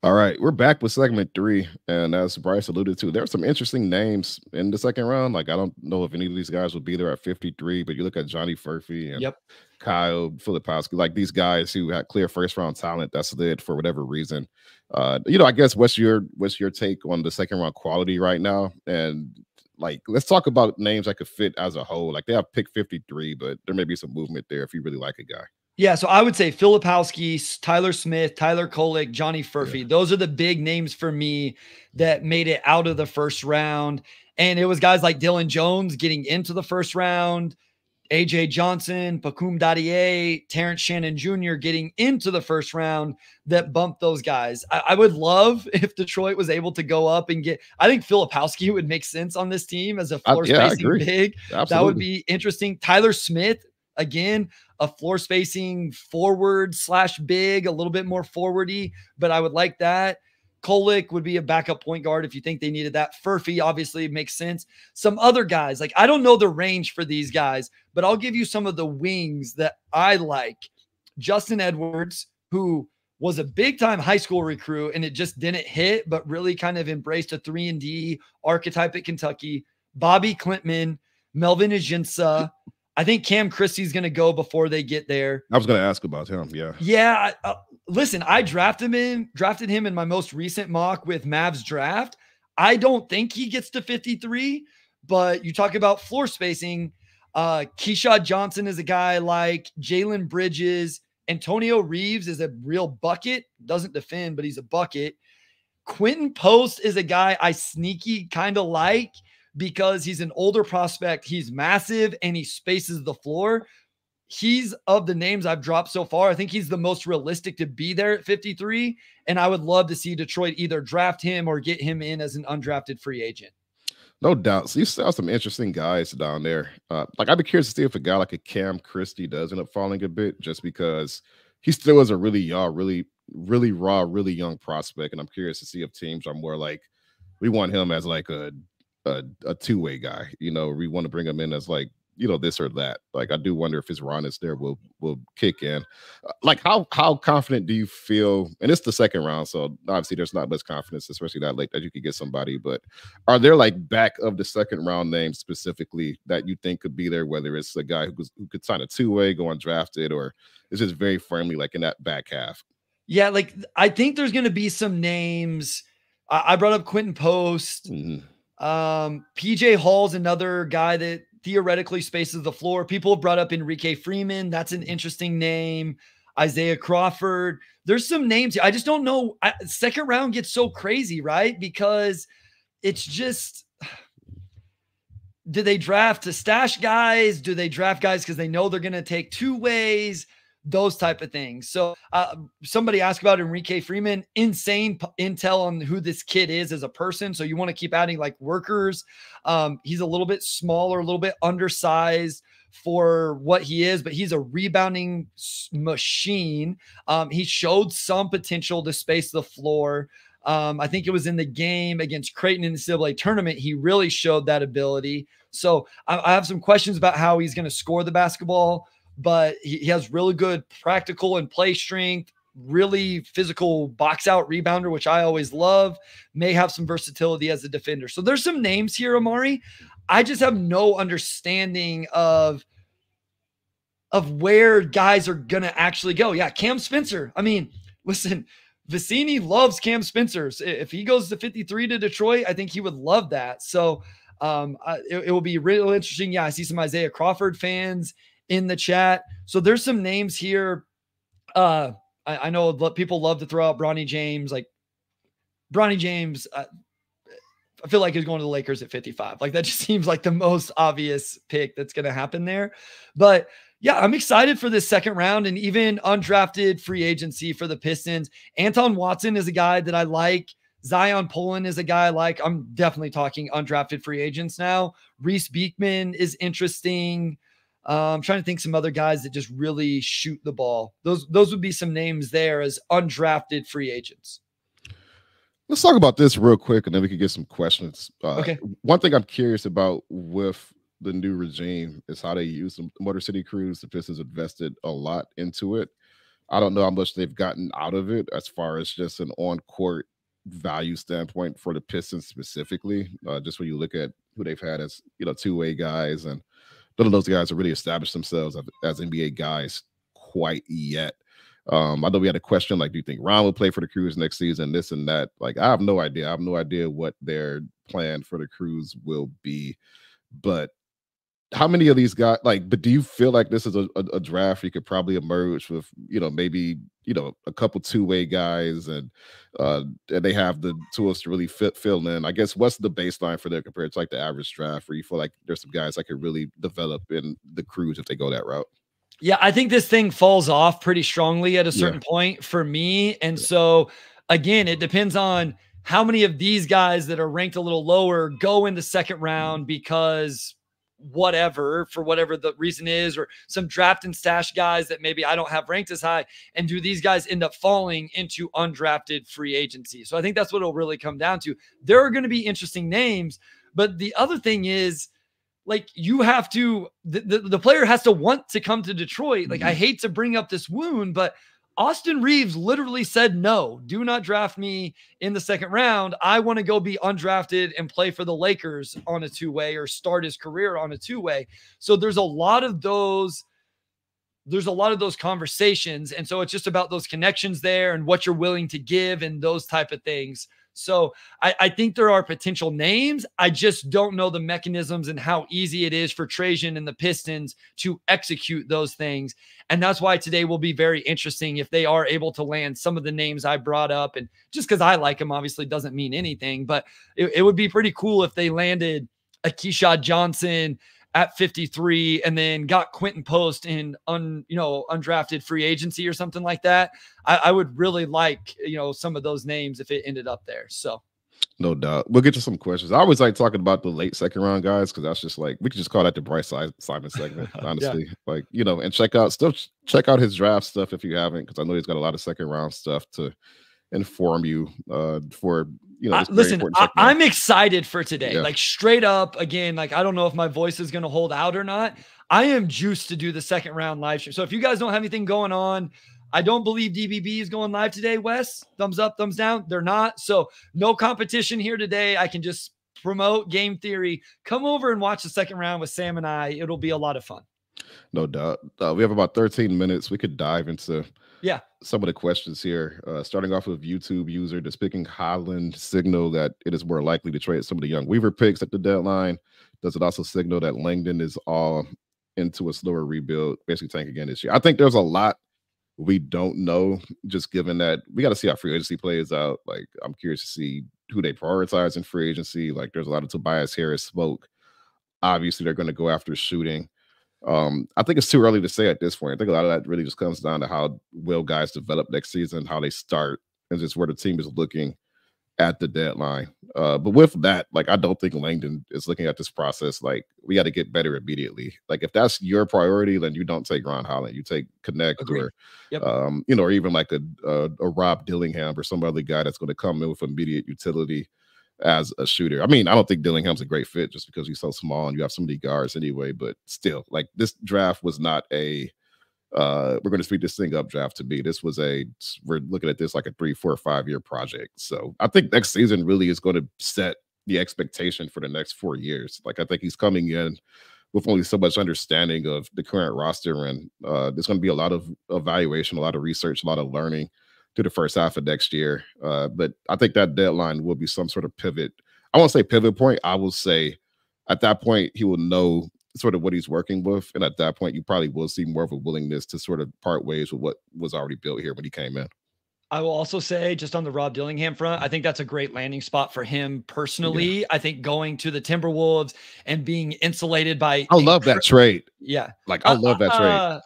All right, we're back with segment 3, and as Bryce alluded to, there are some interesting names in the second round. Like, I don't know if any of these guys will be there at 53, but you look at Johnny Furphy and Yep. Kyle Filipowski, like these guys who had clear first round talent that slid for whatever reason. I guess what's your take on the second round quality right now? And like, let's talk about names that could fit as a whole. Like, they have pick 53, but there may be some movement there if you really like a guy. Yeah, so I would say Filipowski, Tyler Smith, Tyler Kolek, Johnny Furphy. Yeah. Those are the big names for me that made it out of the first round. And it was guys like Dylan Jones getting into the first round, AJ Johnson, Pacum Dadier, Terrence Shannon Jr. getting into the first round that bumped those guys. I would love if Detroit was able to go up and get, I think Filipowski would make sense on this team as a floor spacing big. Absolutely. That would be interesting. Tyler Smith, again, a floor spacing forward / big, a little bit more forwardy, but I would like that. Kolek would be a backup point guard if you think they needed that. Furphy obviously makes sense. Some other guys, like I don't know the range for these guys, but I'll give you some of the wings that I like. Justin Edwards, who was a big time high school recruit and it just didn't hit, but really kind of embraced a 3-and-D archetype at Kentucky. Bobby Klintman, Melvin Ajinça. I think Cam Christie's going to go before they get there. I was going to ask about him. Yeah. Yeah. Listen, I drafted him in my most recent mock with Mavs draft. I don't think he gets to 53, but you talk about floor spacing. Keyshawn Johnson is a guy like Jalen Bridges. Antonio Reeves is a real bucket. Doesn't defend, but he's a bucket. Quentin Post is a guy I sneaky kind of like, because he's an older prospect. He's massive and he spaces the floor. He's, of the names I've dropped so far, I think he's the most realistic to be there at 53. And I would love to see Detroit either draft him or get him in as an undrafted free agent. No doubt. So you saw some interesting guys down there. Like, I'd be curious to see if a guy like a Cam Christie does end up falling a bit, just because he still is a really raw, really young prospect. And I'm curious to see if teams are more like, we want him as like a two-way guy, we want to bring him in as like, this or that. Like, I do wonder if his rawness there will kick in. Like, how confident do you feel? And it's the second round, so obviously there's not much confidence, especially that late, that you could get somebody. But are there like back of the second round names specifically that you think could be there? Whether it's a guy who could sign a two-way, go undrafted, or is just very firmly like in that back half? Yeah, like I think there's going to be some names. I brought up Quentin Post. Mm-hmm. PJ Hall's another guy that theoretically spaces the floor. People have brought up Enrique Freeman. That's an interesting name. Isaiah Crawford. There's some names here. I just don't know. Second round gets so crazy, right? Because it's just, do they draft to stash guys? Do they draft guys because they know they're going to take two ways? Those type of things. So somebody asked about Enrique Freeman. Insane intel on who this kid is as a person. So you want to keep adding like workers. He's a little bit smaller, a little bit undersized for what he is, but he's a rebounding machine. He showed some potential to space the floor. I think it was in the game against Creighton in the NCAA tournament. He really showed that ability. So I have some questions about how he's going to score the basketball, but he has really good practical and play strength, really physical box out rebounder, which I always love, may have some versatility as a defender. So there's some names here, Amari. I just have no understanding of where guys are going to actually go. Yeah. Cam Spencer. I mean, listen, Vicini loves Cam Spencer. If he goes to 53 to Detroit, I think he would love that. So it will be real interesting. Yeah. I see some Isaiah Crawford fans in the chat. So there's some names here. I know people love to throw out Bronny James. Like Bronny James, I feel like he's going to the Lakers at 55. Like that just seems like the most obvious pick that's going to happen there. But yeah, I'm excited for this second round and even undrafted free agency for the Pistons. Anton Watson is a guy that I like. Zion Pullen is a guy I like. I'm definitely talking undrafted free agents now. Reese Beekman is interesting. I'm trying to think some other guys that just really shoot the ball. Those would be some names there as undrafted free agents. Let's talk about this real quick, and then we can get some questions. Okay. One thing I'm curious about with the new regime is how they use the Motor City Cruise. The Pistons invested a lot into it. I don't know how much they've gotten out of it as far as just an on court value standpoint for the Pistons specifically. Just when you look at who they've had as, two-way guys, and none of those guys have really established themselves as NBA guys quite yet. I know we had a question like, do you think Ron will play for the Cruise next season? This and that. Like, I have no idea. I have no idea what their plan for the Cruise will be. But how many of these guys, like, but do you feel like this is a draft you could probably emerge with, maybe, a couple two-way guys, and they have the tools to really fill in? I guess what's the baseline for them compared to like the average draft, where you feel like there's some guys that could really develop in the Cruise if they go that route? Yeah, I think this thing falls off pretty strongly at a certain point for me. And so again, it depends on how many of these guys that are ranked a little lower go in the second round because for whatever the reason is, or some draft and stash guys that maybe I don't have ranked as high. And do these guys end up falling into undrafted free agency? So I think that's what it'll really come down to. There are going to be interesting names, but the other thing is, like, you have to, the player has to want to come to Detroit. Like, I hate to bring up this wound, but Austin Reeves literally said, no, do not draft me in the second round. I want to go be undrafted and play for the Lakers on a two-way, or start his career on a two-way. So there's a lot of those conversations. And so it's just about those connections there and what you're willing to give and those type of things. So I think there are potential names. I just don't know the mechanisms and how easy it is for Trajan and the Pistons to execute those things. And that's why today will be very interesting if they are able to land some of the names I brought up. And just because I like them obviously doesn't mean anything, but it would be pretty cool if they landed a Keyshawn Johnson at 53 and then got Quentin Post in undrafted free agency or something like that. I would really like, some of those names if it ended up there. So no doubt. We'll get to some questions. I always like talking about the late second round guys, because that's just like, we could just call that the Bryce Simon segment, honestly. Like, and check out his draft stuff if you haven't, because I know he's got a lot of second round stuff to inform you for listen, I'm excited for today. Like, straight up, again, like, I don't know if my voice is going to hold out or not. I am juiced to do the second round live stream. So if you guys don't have anything going on, I don't believe DBB is going live today. Wes, thumbs up, thumbs down. They're not. So no competition here today. I can just promote Game Theory. Come over and watch the second round with Sam and I. It'll be a lot of fun. No doubt. We have about 13 minutes. We could dive into some of the questions here. Starting off with YouTube user, does picking Holland signal that it is more likely to trade some of the young Weaver picks at the deadline? Does it also signal that Langdon is all into a slower rebuild, basically tank again this year? I think there's a lot we don't know, just given that we got to see how free agency plays out. Like, I'm curious to see who they prioritize in free agency. Like, there's a lot of Tobias Harris smoke. Obviously, they're going to go after shooting. I think it's too early to say at this point. I think a lot of that really just comes down to how well guys develop next season, how they start, and just where the team is looking at the deadline. But with that, like, I don't think Langdon is looking at this process like, we got to get better immediately. Like, if that's your priority, then you don't take Ron Holland. You take Connect. Agreed. Or or even like a Rob Dillingham or some other guy that's going to come in with immediate utility as a shooter. I mean, I don't think Dillingham's a great fit just because he's so small and you have so many guards anyway, but still, like, this draft was not a we're going to speed this thing up draft to be. This was we're looking at this like a 3, 4, 5 year project. So I think next season really is going to set the expectation for the next 4 years. Like, I think he's coming in with only so much understanding of the current roster, and there's going to be a lot of evaluation, a lot of research, a lot of learning through the first half of next year. But I think that deadline will be some sort of pivot. I won't say pivot point. I will say at that point, he will know sort of what he's working with. And at that point, you probably will see more of a willingness to sort of part ways with what was already built here when he came in. I will also say, just on the Rob Dillingham front, I think that's a great landing spot for him personally. Yeah. I think going to the Timberwolves and being insulated by... I love that trade. Yeah. Like, I love that trade.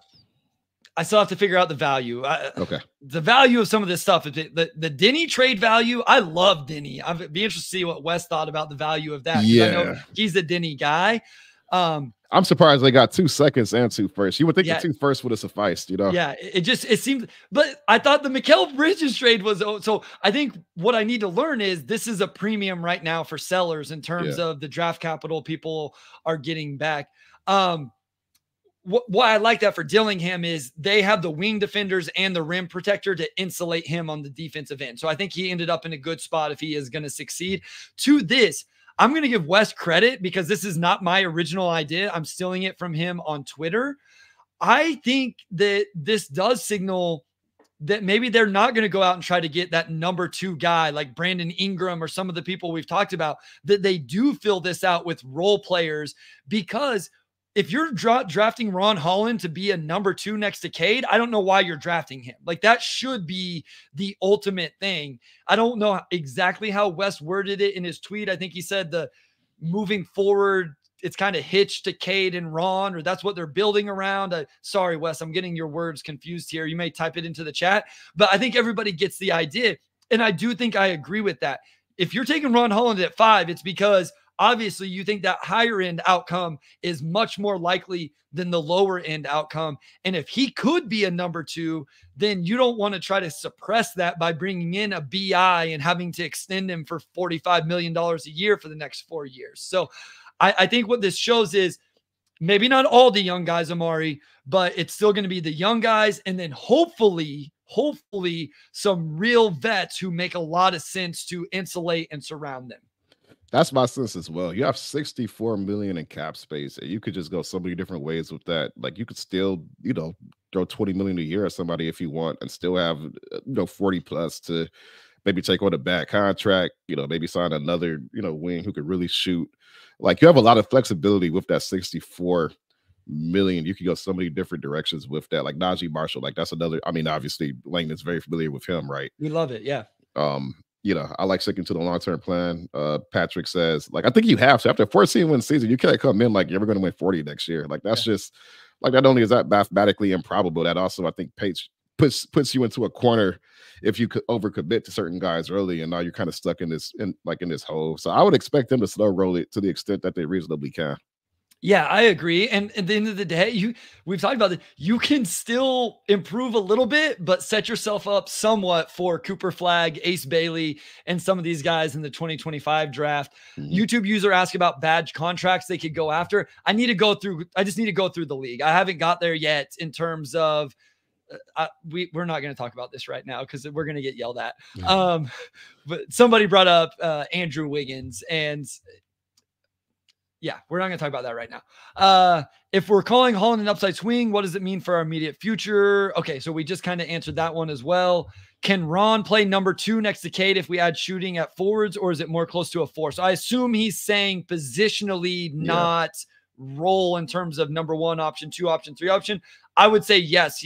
I still have to figure out the value. Okay. The value of some of this stuff. The Denny trade value, I love Denny. I'd be interested to see what Wes thought about the value of that. Yeah. I know he's a Denny guy. I'm surprised they got 2 seconds and 2 firsts. You would think the 2 firsts would have sufficed, Yeah, it seemed, but I thought the Mikal Bridges trade was, so I think what I need to learn is this is a premium right now for sellers in terms of the draft capital people are getting back. why I like that for Dillingham is they have the wing defenders and the rim protector to insulate him on the defensive end. So I think he ended up in a good spot if he is going to succeed. To this, I'm going to give Wes credit because this is not my original idea. I'm stealing it from him on Twitter. I think that this does signal that maybe they're not going to go out and try to get that number 2 guy like Brandon Ingram or some of the people we've talked about, that they do fill this out with role players. Because if you're drafting Ron Holland to be a number 2 next to Cade, I don't know why you're drafting him. Like, that should be the ultimate thing. I don't know exactly how Wes worded it in his tweet. I think he said the moving forward, it's kind of hitched to Cade and Ron, or that's what they're building around. Sorry, Wes, I'm getting your words confused here. You may type it into the chat, but I think everybody gets the idea. And I do think I agree with that. If you're taking Ron Holland at 5, it's because obviously you think that higher end outcome is much more likely than the lower end outcome. And if he could be a number 2, then you don't want to try to suppress that by bringing in a BI and having to extend him for $45 million a year for the next 4 years. So I think what this shows is maybe not all the young guys, Amari, but it's still going to be the young guys. And then hopefully some real vets who make a lot of sense to insulate and surround them. That's my sense as well. You have $64 million in cap space, and you could just go so many different ways with that. Like, you could still, throw $20 million a year at somebody if you want, and still have, 40 plus to maybe take on a bad contract, maybe sign another, wing who could really shoot. Like, you have a lot of flexibility with that $64 million. You can go so many different directions with that. Like Najee Marshall, like that's another. I mean, obviously Lane is very familiar with him, right? We love it, yeah. I like sticking to the long-term plan. Patrick says, like, I think you have to. After a 14-win season, you can't come in like you're ever going to win 40 next year. Like, that's just like, not only is that mathematically improbable, that also I think puts you into a corner if you could overcommit to certain guys early, and now you're kind of stuck in this hole. So I would expect them to slow roll it to the extent that they reasonably can. Yeah, I agree. And at the end of the day, we've talked about it. You can still improve a little bit, but set yourself up somewhat for Cooper Flagg, Ace Bailey, and some of these guys in the 2025 draft. Mm-hmm. YouTube user asked about badge contracts they could go after. I just need to go through the league. I haven't got there yet in terms of we're not going to talk about this right now because we're going to get yelled at. Mm-hmm. But somebody brought up Andrew Wiggins, and yeah, we're not going to talk about that right now. If we're calling Holland an upside swing, what does it mean for our immediate future? Okay, so we just kind of answered that one as well. Can Ron play number 2 next to Cade if we add shooting at forwards, or is it more close to a 4? So I assume he's saying positionally, not role in terms of number 1 option, 2 option, 3 option. I would say yes.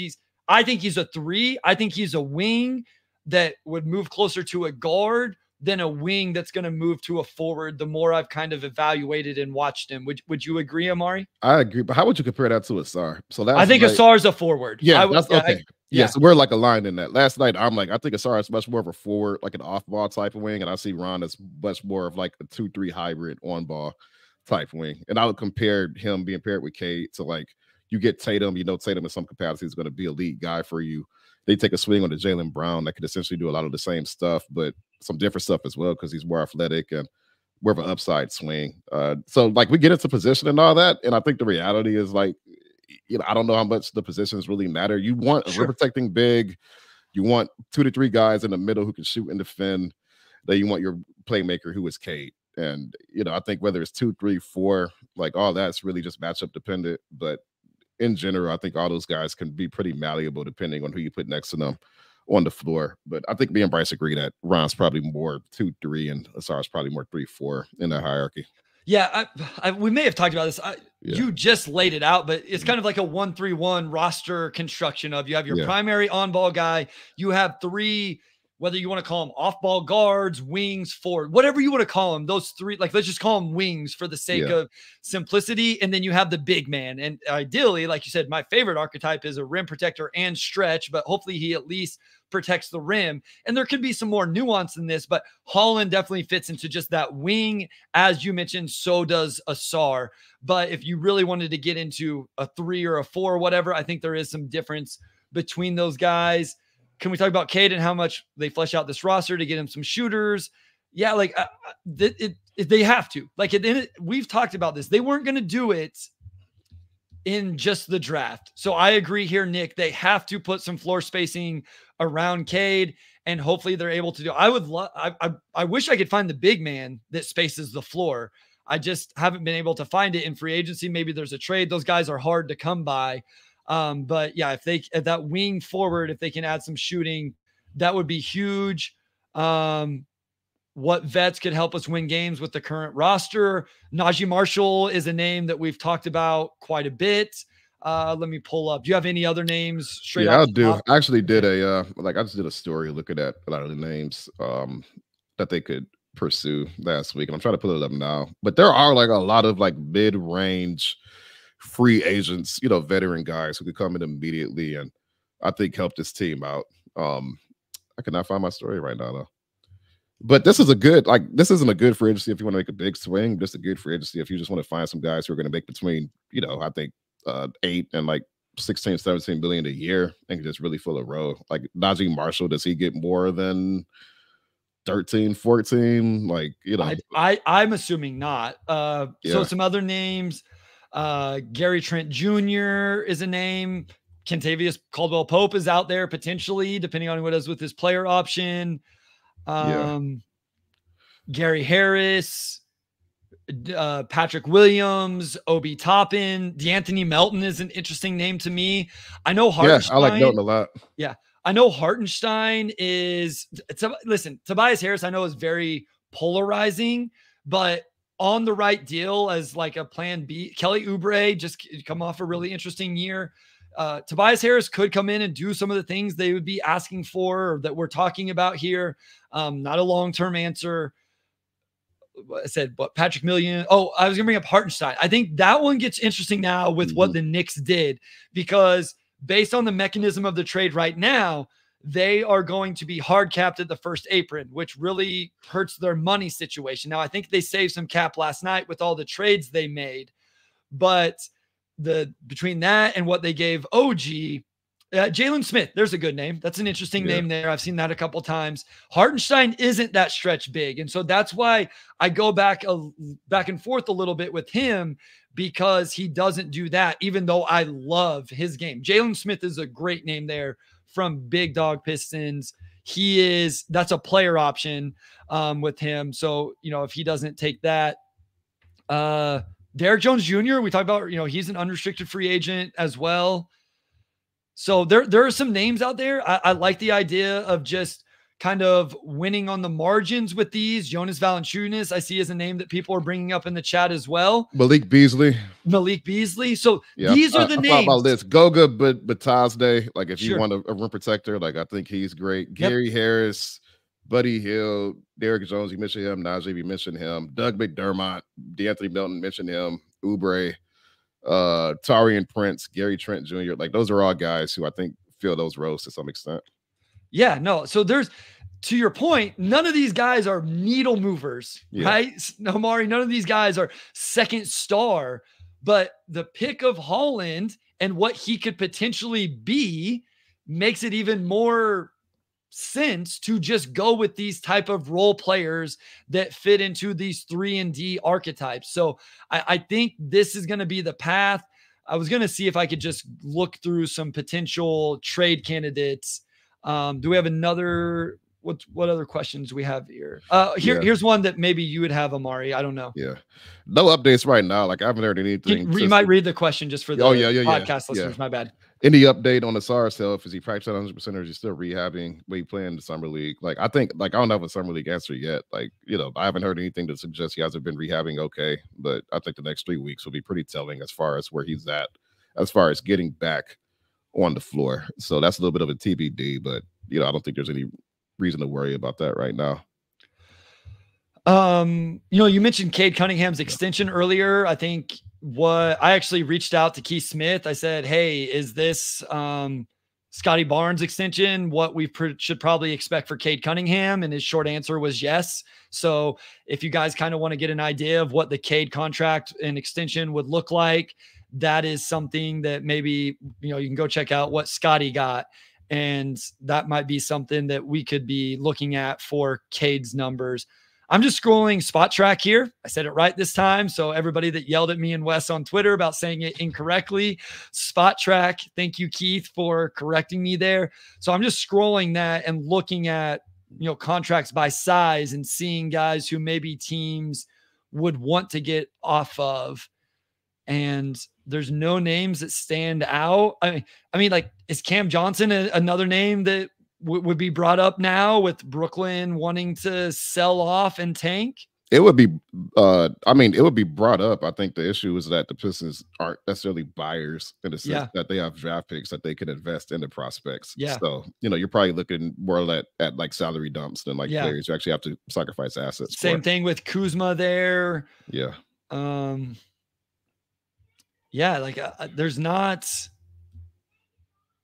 I think he's a 3. I think he's a wing that would move closer to a guard than a wing that's going to move to a forward. The more I've kind of evaluated and watched him, would you agree, Amari? I agree, but how would you compare that to Ausar? So I think Asar's a forward. Yeah, okay. So we're like aligned in that. Last night, I'm like, I think Ausar is much more of a forward, like an off-ball type of wing, and I see Ron as much more of like a 2-3 hybrid on-ball type wing. And I would compare him being paired with Cade to, like, you get Tatum, Tatum in some capacity is going to be a lead guy for you. They take a swing on the Jaylen Brown that could essentially do a lot of the same stuff, but some different stuff as well because he's more athletic and more of an upside swing. So like we get into position and all that, and I think the reality is like, I don't know how much the positions really matter. You want a rim protecting big, you want 2 to 3 guys in the middle who can shoot and defend. Then you want your playmaker who is Cade. And I think whether it's 2, 3, 4, like all that's really just matchup dependent. But in general, I think all those guys can be pretty malleable depending on who you put next to them on the floor. But I think me and Bryce agree that Ron's probably more 2, 3, and Asar's probably more 3, 4 in that hierarchy. Yeah, we may have talked about this. You just laid it out, but it's kind of like a 1-3-1 roster construction of you have your primary on-ball guy. You have 3, whether you want to call them off-ball guards, wings, forward, whatever you want to call them, those 3, like let's just call them wings for the sake of simplicity. And then you have the big man. And ideally, like you said, my favorite archetype is a rim protector and stretch, but hopefully he at least protects the rim. And there could be some more nuance in this, but Holland definitely fits into just that wing. As you mentioned, so does Ausar. But if you really wanted to get into a 3 or a 4 or whatever, I think there is some difference between those guys. Can we talk about Cade and how much they flesh out this roster to get him some shooters? Yeah, like they have to. Like we've talked about this. They weren't going to do it in just the draft. So I agree here, Nick. They have to put some floor spacing around Cade, and hopefully they're able to do. I would love. I wish I could find the big man that spaces the floor. I just haven't been able to find it in free agency. Maybe there's a trade. Those guys are hard to come by. But yeah, if that wing forward, if they can add some shooting, that would be huge. What vets could help us win games with the current roster? Najee Marshall is a name that we've talked about quite a bit. Let me pull up. Do you have any other names straight Yeah, off I do. top? I actually did I just did a story looking at a lot of the names that they could pursue last week. And I'm trying to pull it up now. But there are like a lot of like mid-range free agents, you know, veteran guys who could come in immediately and I think help this team out. I cannot find my story right now though. But this is a good, like, this isn't a good free agency if you want to make a big swing. Just a good free agency if you just want to find some guys who are going to make between, you know, I think 8 and like 16, 17 billion a year and just really fill a row. Like Najee Marshall, does he get more than 13, 14? Like, you know, I'm assuming not. So some other names, Gary Trent Jr. is a name. Kentavious Caldwell Pope is out there potentially, depending on what it is with his player option. Gary Harris, Patrick Williams, Obi Toppin, DeAnthony Melton is an interesting name to me. I know Hartenstein. I like Melton a lot. Yeah. I know Hartenstein is, listen, Tobias Harris I know is very polarizing, but on the right deal as like a plan B. Kelly Oubre just come off a really interesting year. Tobias Harris could come in and do some of the things they would be asking for or that we're talking about here. Not a long-term answer. I said, what, Patrick Million? Oh, I was going to bring up Hartenstein. I think that one gets interesting now with what the Knicks did, because based on the mechanism of the trade right now, they are going to be hard capped at the first apron, which really hurts their money situation. Now, I think they saved some cap last night with all the trades they made, but between that and what they gave OG, Jalen Smith, there's a good name. That's an interesting name there. I've seen that a couple times. Hartenstein isn't that stretch big. And so that's why I go back and forth a little bit with him, because he doesn't do that, even though I love his game. Jalen Smith is a great name there from Big Dog Pistons. That's a player option with him. So, you know, if he doesn't take that, Derrick Jones Jr., we talked about, you know, he's an unrestricted free agent as well. So there are some names out there. I like the idea of just kind of winning on the margins with these. Jonas Valanciunas, I see as a name that people are bringing up in the chat as well. Malik Beasley. So these are the names. About this Goga, but Batasde, like if you want a rim protector, like I think he's great. Gary Harris, Buddy Hield, Derrick Jones, you mentioned him. Najee, you mentioned him. Doug McDermott, DeAnthony Melton, mentioned him. Oubre, Taurean Prince, Gary Trent Jr. Like those are all guys who I think fill those roles to some extent. Yeah, no. So to your point, none of these guys are needle movers, right? No, Mari, none of these guys are second star, but the pick of Holland and what he could potentially be makes it even more sense to just go with these type of role players that fit into these 3-and-D archetypes. So I think this is going to be the path. I was going to see if I could just look through some potential trade candidates. Do we have another? What other questions do we have here? Here's one that maybe you would have, Amari. I don't know. Yeah. No updates right now. Like I haven't heard anything. You might read the question just for the podcast listeners. My bad. Any update on Asar's health? Is he practicing 100% or is he still rehabbing? Will he play in the summer league? Like I think, like I don't have a summer league answer yet. Like, you know, I haven't heard anything to suggest he hasn't been rehabbing okay. But I think the next 3 weeks will be pretty telling as far as where he's at, as far as getting back on the floor. So that's a little bit of a TBD, but you know, I don't think there's any reason to worry about that right now. You know, you mentioned Cade Cunningham's extension earlier. I think I actually reached out to Keith Smith. I said, hey, is this Scotty Barnes extension what we should probably expect for Cade Cunningham? And his short answer was yes. So if you guys kind of want to get an idea of what the Cade contract and extension would look like, that is something that maybe, you know, you can go check out what Scotty got. And that might be something that we could be looking at for Cade's numbers. I'm just scrolling Spot Track here. I said it right this time. So everybody that yelled at me and Wes on Twitter about saying it incorrectly, Spot Track. Thank you, Keith, for correcting me there. So I'm just scrolling that and looking at, contracts by size and seeing guys who maybe teams would want to get off of. And there's no names that stand out. I mean, like, is Cam Johnson another name that would be brought up now with Brooklyn wanting to sell off and tank? It would be, it would be brought up. I think the issue is that the Pistons aren't necessarily buyers in the sense that they have draft picks that they can invest in the prospects. Yeah. So, you're probably looking more at like salary dumps than like players who actually have to sacrifice assets. Same thing with Kuzma there. Yeah. There's not.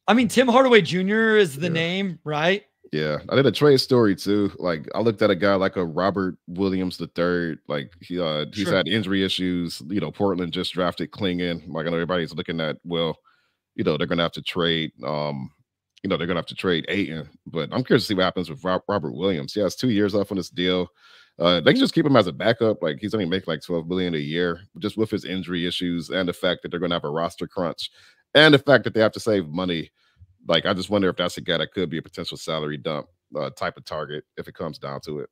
I mean, Tim Hardaway Jr. is the name, right? Yeah, I did a trade story too. Like, I looked at a guy like a Robert Williams III. Like, he's had injury issues. Portland just drafted Klingon. Like, I know everybody's looking at, well, they're gonna have to trade. They're gonna have to trade Ayton. But I'm curious to see what happens with Robert Williams. He has 2 years left on this deal. They can just keep him as a backup. Like, he's only making like $12 million a year, just with his injury issues and the fact that they're gonna have a roster crunch, and the fact that they have to save money. Like, I just wonder if that's a guy that could be a potential salary dump type of target if it comes down to it.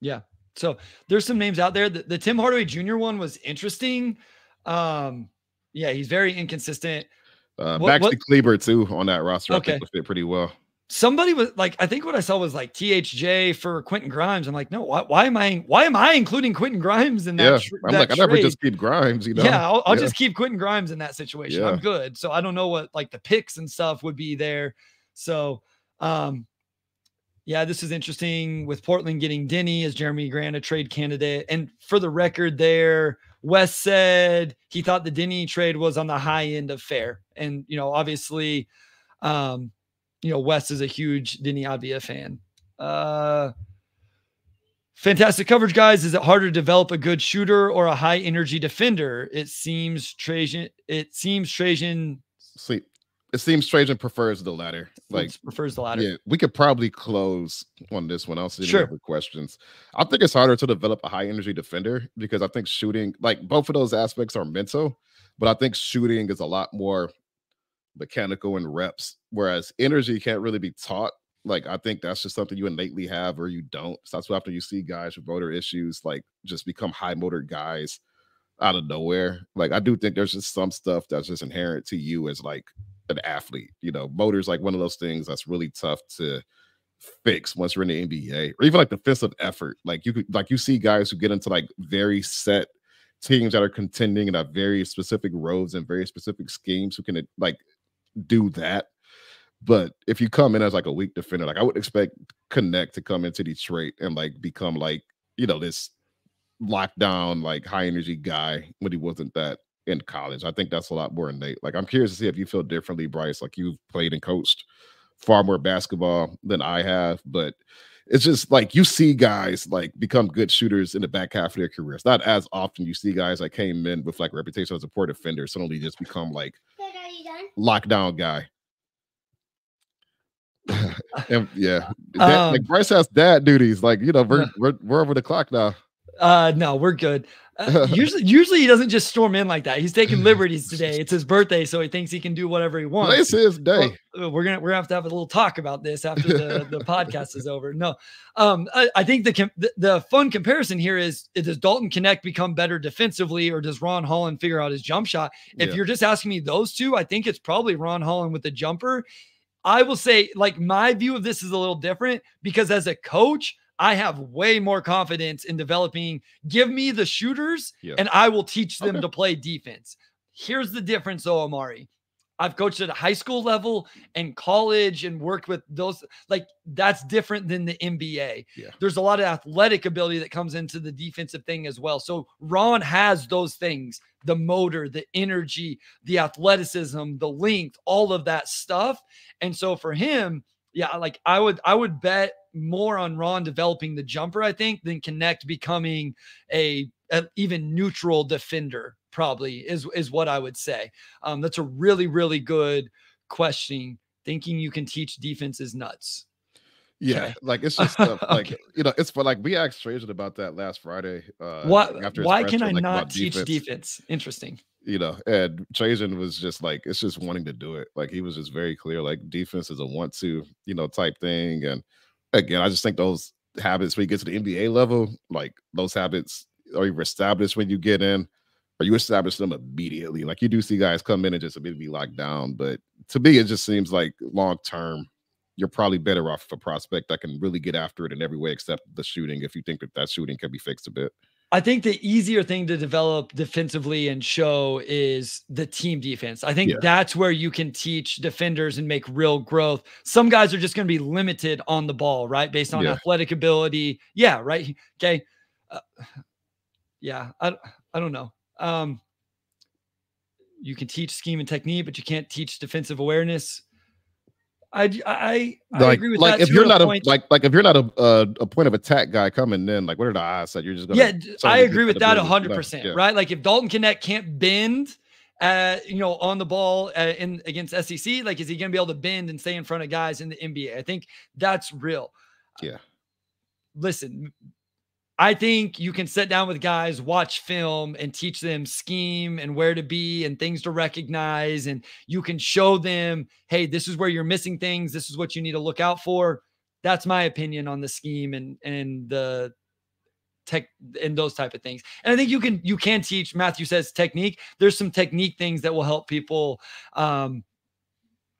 Yeah. So there's some names out there. The Tim Hardaway Jr. one was interesting. He's very inconsistent. Maxi Kleber too on that roster. Okay. I think would fit pretty well. Somebody was like, I think what I saw was like THJ for Quentin Grimes. I'm like, no, why am I including Quentin Grimes in that? I'm like, I never just keep Grimes, Yeah, I'll just keep Quentin Grimes in that situation. I'm good. So I don't know what like the picks and stuff would be there. So, this is interesting with Portland getting Denny as Jeremy Grant, a trade candidate. And for the record there, Wes said he thought the Denny trade was on the high end of fair. And, obviously, Wes is a huge Denny Avdia fan. Fantastic coverage, guys. Is it harder to develop a good shooter or a high energy defender? It seems Trajan prefers the latter. Prefers the latter. Yeah, we could probably close on this one. I'll see any other questions. I think it's harder to develop a high energy defender because I think shooting, like, both of those aspects are mental, but I think shooting is a lot more mechanical and reps, whereas energy can't really be taught. Like, I think that's just something you innately have or you don't. So that's why after you see guys with motor issues, like, just become high motor guys out of nowhere. Like, I do think there's just some stuff that's just inherent to you as like an athlete. Motor's like one of those things that's really tough to fix once you're in the NBA, or even like defensive effort. Like, you see guys who get into like very set teams that are contending and have very specific roles and very specific schemes who can like do that. But if you come in as like a weak defender, like I would expect Connect to come into Detroit and like become like, this lockdown, like high energy guy when he wasn't that in college. I think that's a lot more innate. Like, I'm curious to see if you feel differently, Bryce. Like, you've played and coached far more basketball than I have, but it's just like you see guys like become good shooters in the back half of their careers. Not as often you see guys that came in with like reputation as a poor defender suddenly just become like lockdown guy. And like Bryce has dad duties. Like, we're over the clock now. No, we're good. Usually he doesn't just storm in like that. He's taking liberties today. It's his birthday, so he thinks he can do whatever he wants. Today's his day. Well, we're gonna have to have a little talk about this after the podcast is over. No, I think the fun comparison here is does Dalton Connect become better defensively, or does Ron Holland figure out his jump shot? If you're just asking me those two, I think it's probably Ron Holland with the jumper. I will say, like, my view of this is a little different because as a coach, I have way more confidence in developing. Give me the shooters and I will teach them to play defense. Here's the difference, though, Amari. I've coached at a high school level and college and worked with those. Like, that's different than the NBA. Yeah. There's a lot of athletic ability that comes into the defensive thing as well. So Ron has those things, the motor, the energy, the athleticism, the length, all of that stuff. And so for him, like I would bet more on Ron developing the jumper, I think, than Connect becoming a even neutral defender. Probably is what I would say. That's a really, really good question. Thinking you can teach defense is nuts. Yeah, Okay. like it's just stuff like Okay. it's for like we asked Trajan about that last Friday, after his Why can presser, I like not about teach defense. defense? Interesting. And Trajan was just like, it's just wanting to do it. Like he was just very clear, like defense is a want to, type thing. And again, I just think those habits when you get to the NBA level, like those habits are either established when you get in, or you establish them immediately. Like you do see guys come in and just immediately lock down. But to me, it just seems like long term, you're probably better off with a prospect that can really get after it in every way except the shooting, if you think that shooting can be fixed a bit. I think the easier thing to develop defensively and show is the team defense. I think Yeah. that's where you can teach defenders and make real growth. Some guys are just going to be limited on the ball, right? Based on Yeah. athletic ability. Yeah. Right. Okay. Uh, yeah. I don't know. You can teach scheme and technique, but you can't teach defensive awareness. I agree with that if to you're a not point. like if you're not a point of attack guy coming in, like what are the odds that you're just gonna Yeah, I suddenly get agree with that ability? 100%, Yeah. right? Like if Dalton Connect can't bend, on the ball in against SEC, like is he going to be able to bend and stay in front of guys in the NBA? I think that's real. Yeah. Listen, I think you can sit down with guys, watch film, and teach them scheme and where to be and things to recognize. And you can show them, hey, this is where you're missing things. This is what you need to look out for. That's my opinion on the scheme and the tech and those type of things. And I think you can teach. Matthew says technique. There's some technique things that will help people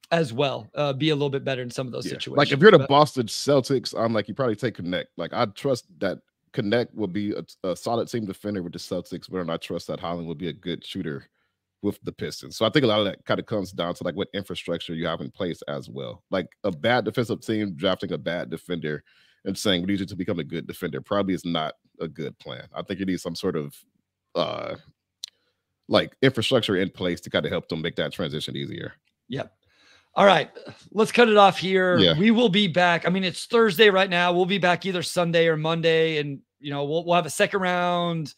as well be a little bit better in some of those situations. Like if you're the Boston Celtics, I'm like, you probably take Connect. Like I trust that Connect will be a solid team defender with the Celtics, but I trust that Holland will be a good shooter with the Pistons. So I think a lot of that kind of comes down to like what infrastructure you have in place as well. Like a bad defensive team drafting a bad defender and saying we need you to become a good defender probably is not a good plan. I think you need some sort of like infrastructure in place to kind of help them make that transition easier. Yep. All right, let's cut it off here. Yeah. We will be back. I mean, it's Thursday right now. We'll be back either Sunday or Monday, and we'll have a second round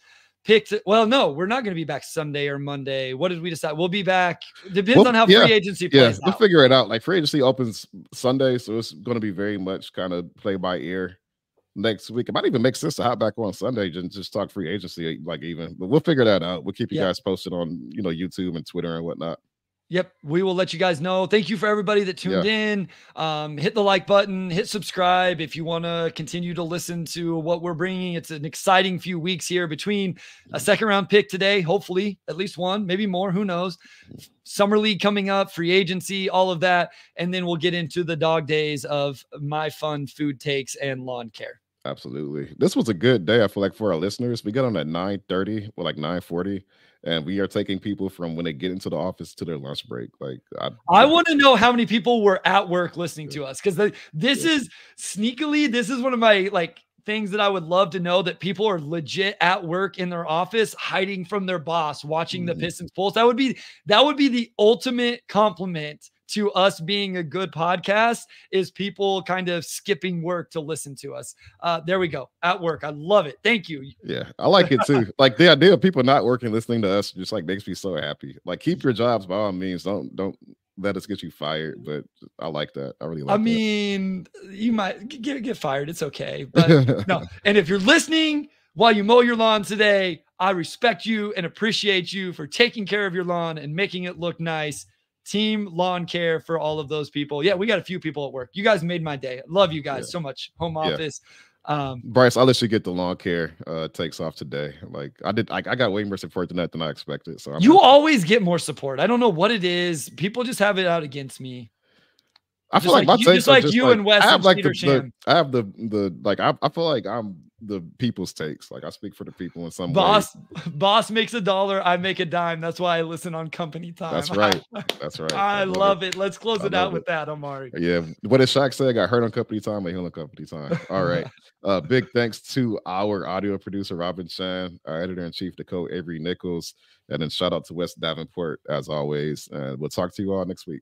pick. Well, no, we're not going to be back Sunday or Monday. What did we decide? We'll be back. Depends on how free agency plays we'll figure it out. Like free agency opens Sunday, so it's going to be very much kind of play by ear next week. It might even make sense to hop back on Sunday and just talk free agency, but we'll figure that out. We'll keep you guys posted on YouTube and Twitter and whatnot. Yep. We will let you guys know. Thank you for everybody that tuned in. Hit the like button, hit subscribe if you want to continue to listen to what we're bringing. It's an exciting few weeks here between a second round pick today, hopefully at least one, maybe more, who knows. Summer league coming up, free agency, all of that. And then we'll get into the dog days of my fun food takes and lawn care. Absolutely. This was a good day, I feel like, for our listeners. We got on at 9:30 or like 9:40, and we are taking people from when they get into the office to their lunch break. Like I want to know how many people were at work listening to us, because this is sneakily, this is one of my things that I would love to know, that people are legit at work in their office, hiding from their boss, watching the Pistons Pulse. That would be the ultimate compliment to us being a good podcast, is people kind of skipping work to listen to us. There we go. At work. I love it. Thank you. Yeah, I like it too. Like the idea of people not working, listening to us just makes me so happy. Like keep your jobs by all means. Don't let us get you fired. But I like that. I really like that. I mean, you might get fired. It's okay. But no. And if you're listening while you mow your lawn today, I respect you and appreciate you for taking care of your lawn and making it look nice. Team Lawn Care for all of those people. Yeah, we got a few people at work. You guys made my day. Love you guys so much. Home office. Bryce, I'll let you get the lawn care takes off today. Like I got way more support than I expected. So you always get more support. I don't know what it is. People just have it out against me. I feel like my takes are just and Wes. I have I have I feel like I'm the people's takes. Like I speak for the people in some way. Boss makes $1, I make a dime. That's why I listen on company time. That's right. That's right. I love it. Let's close it out with that, Omari. Yeah. What did Shaq say? I got hurt on company time, I heal on company time. All right. Big thanks to our audio producer, Robin Chan, our editor-in-chief, Nicole Avery Nichols, and then shout out to Wes Davenport as always. And we'll talk to you all next week.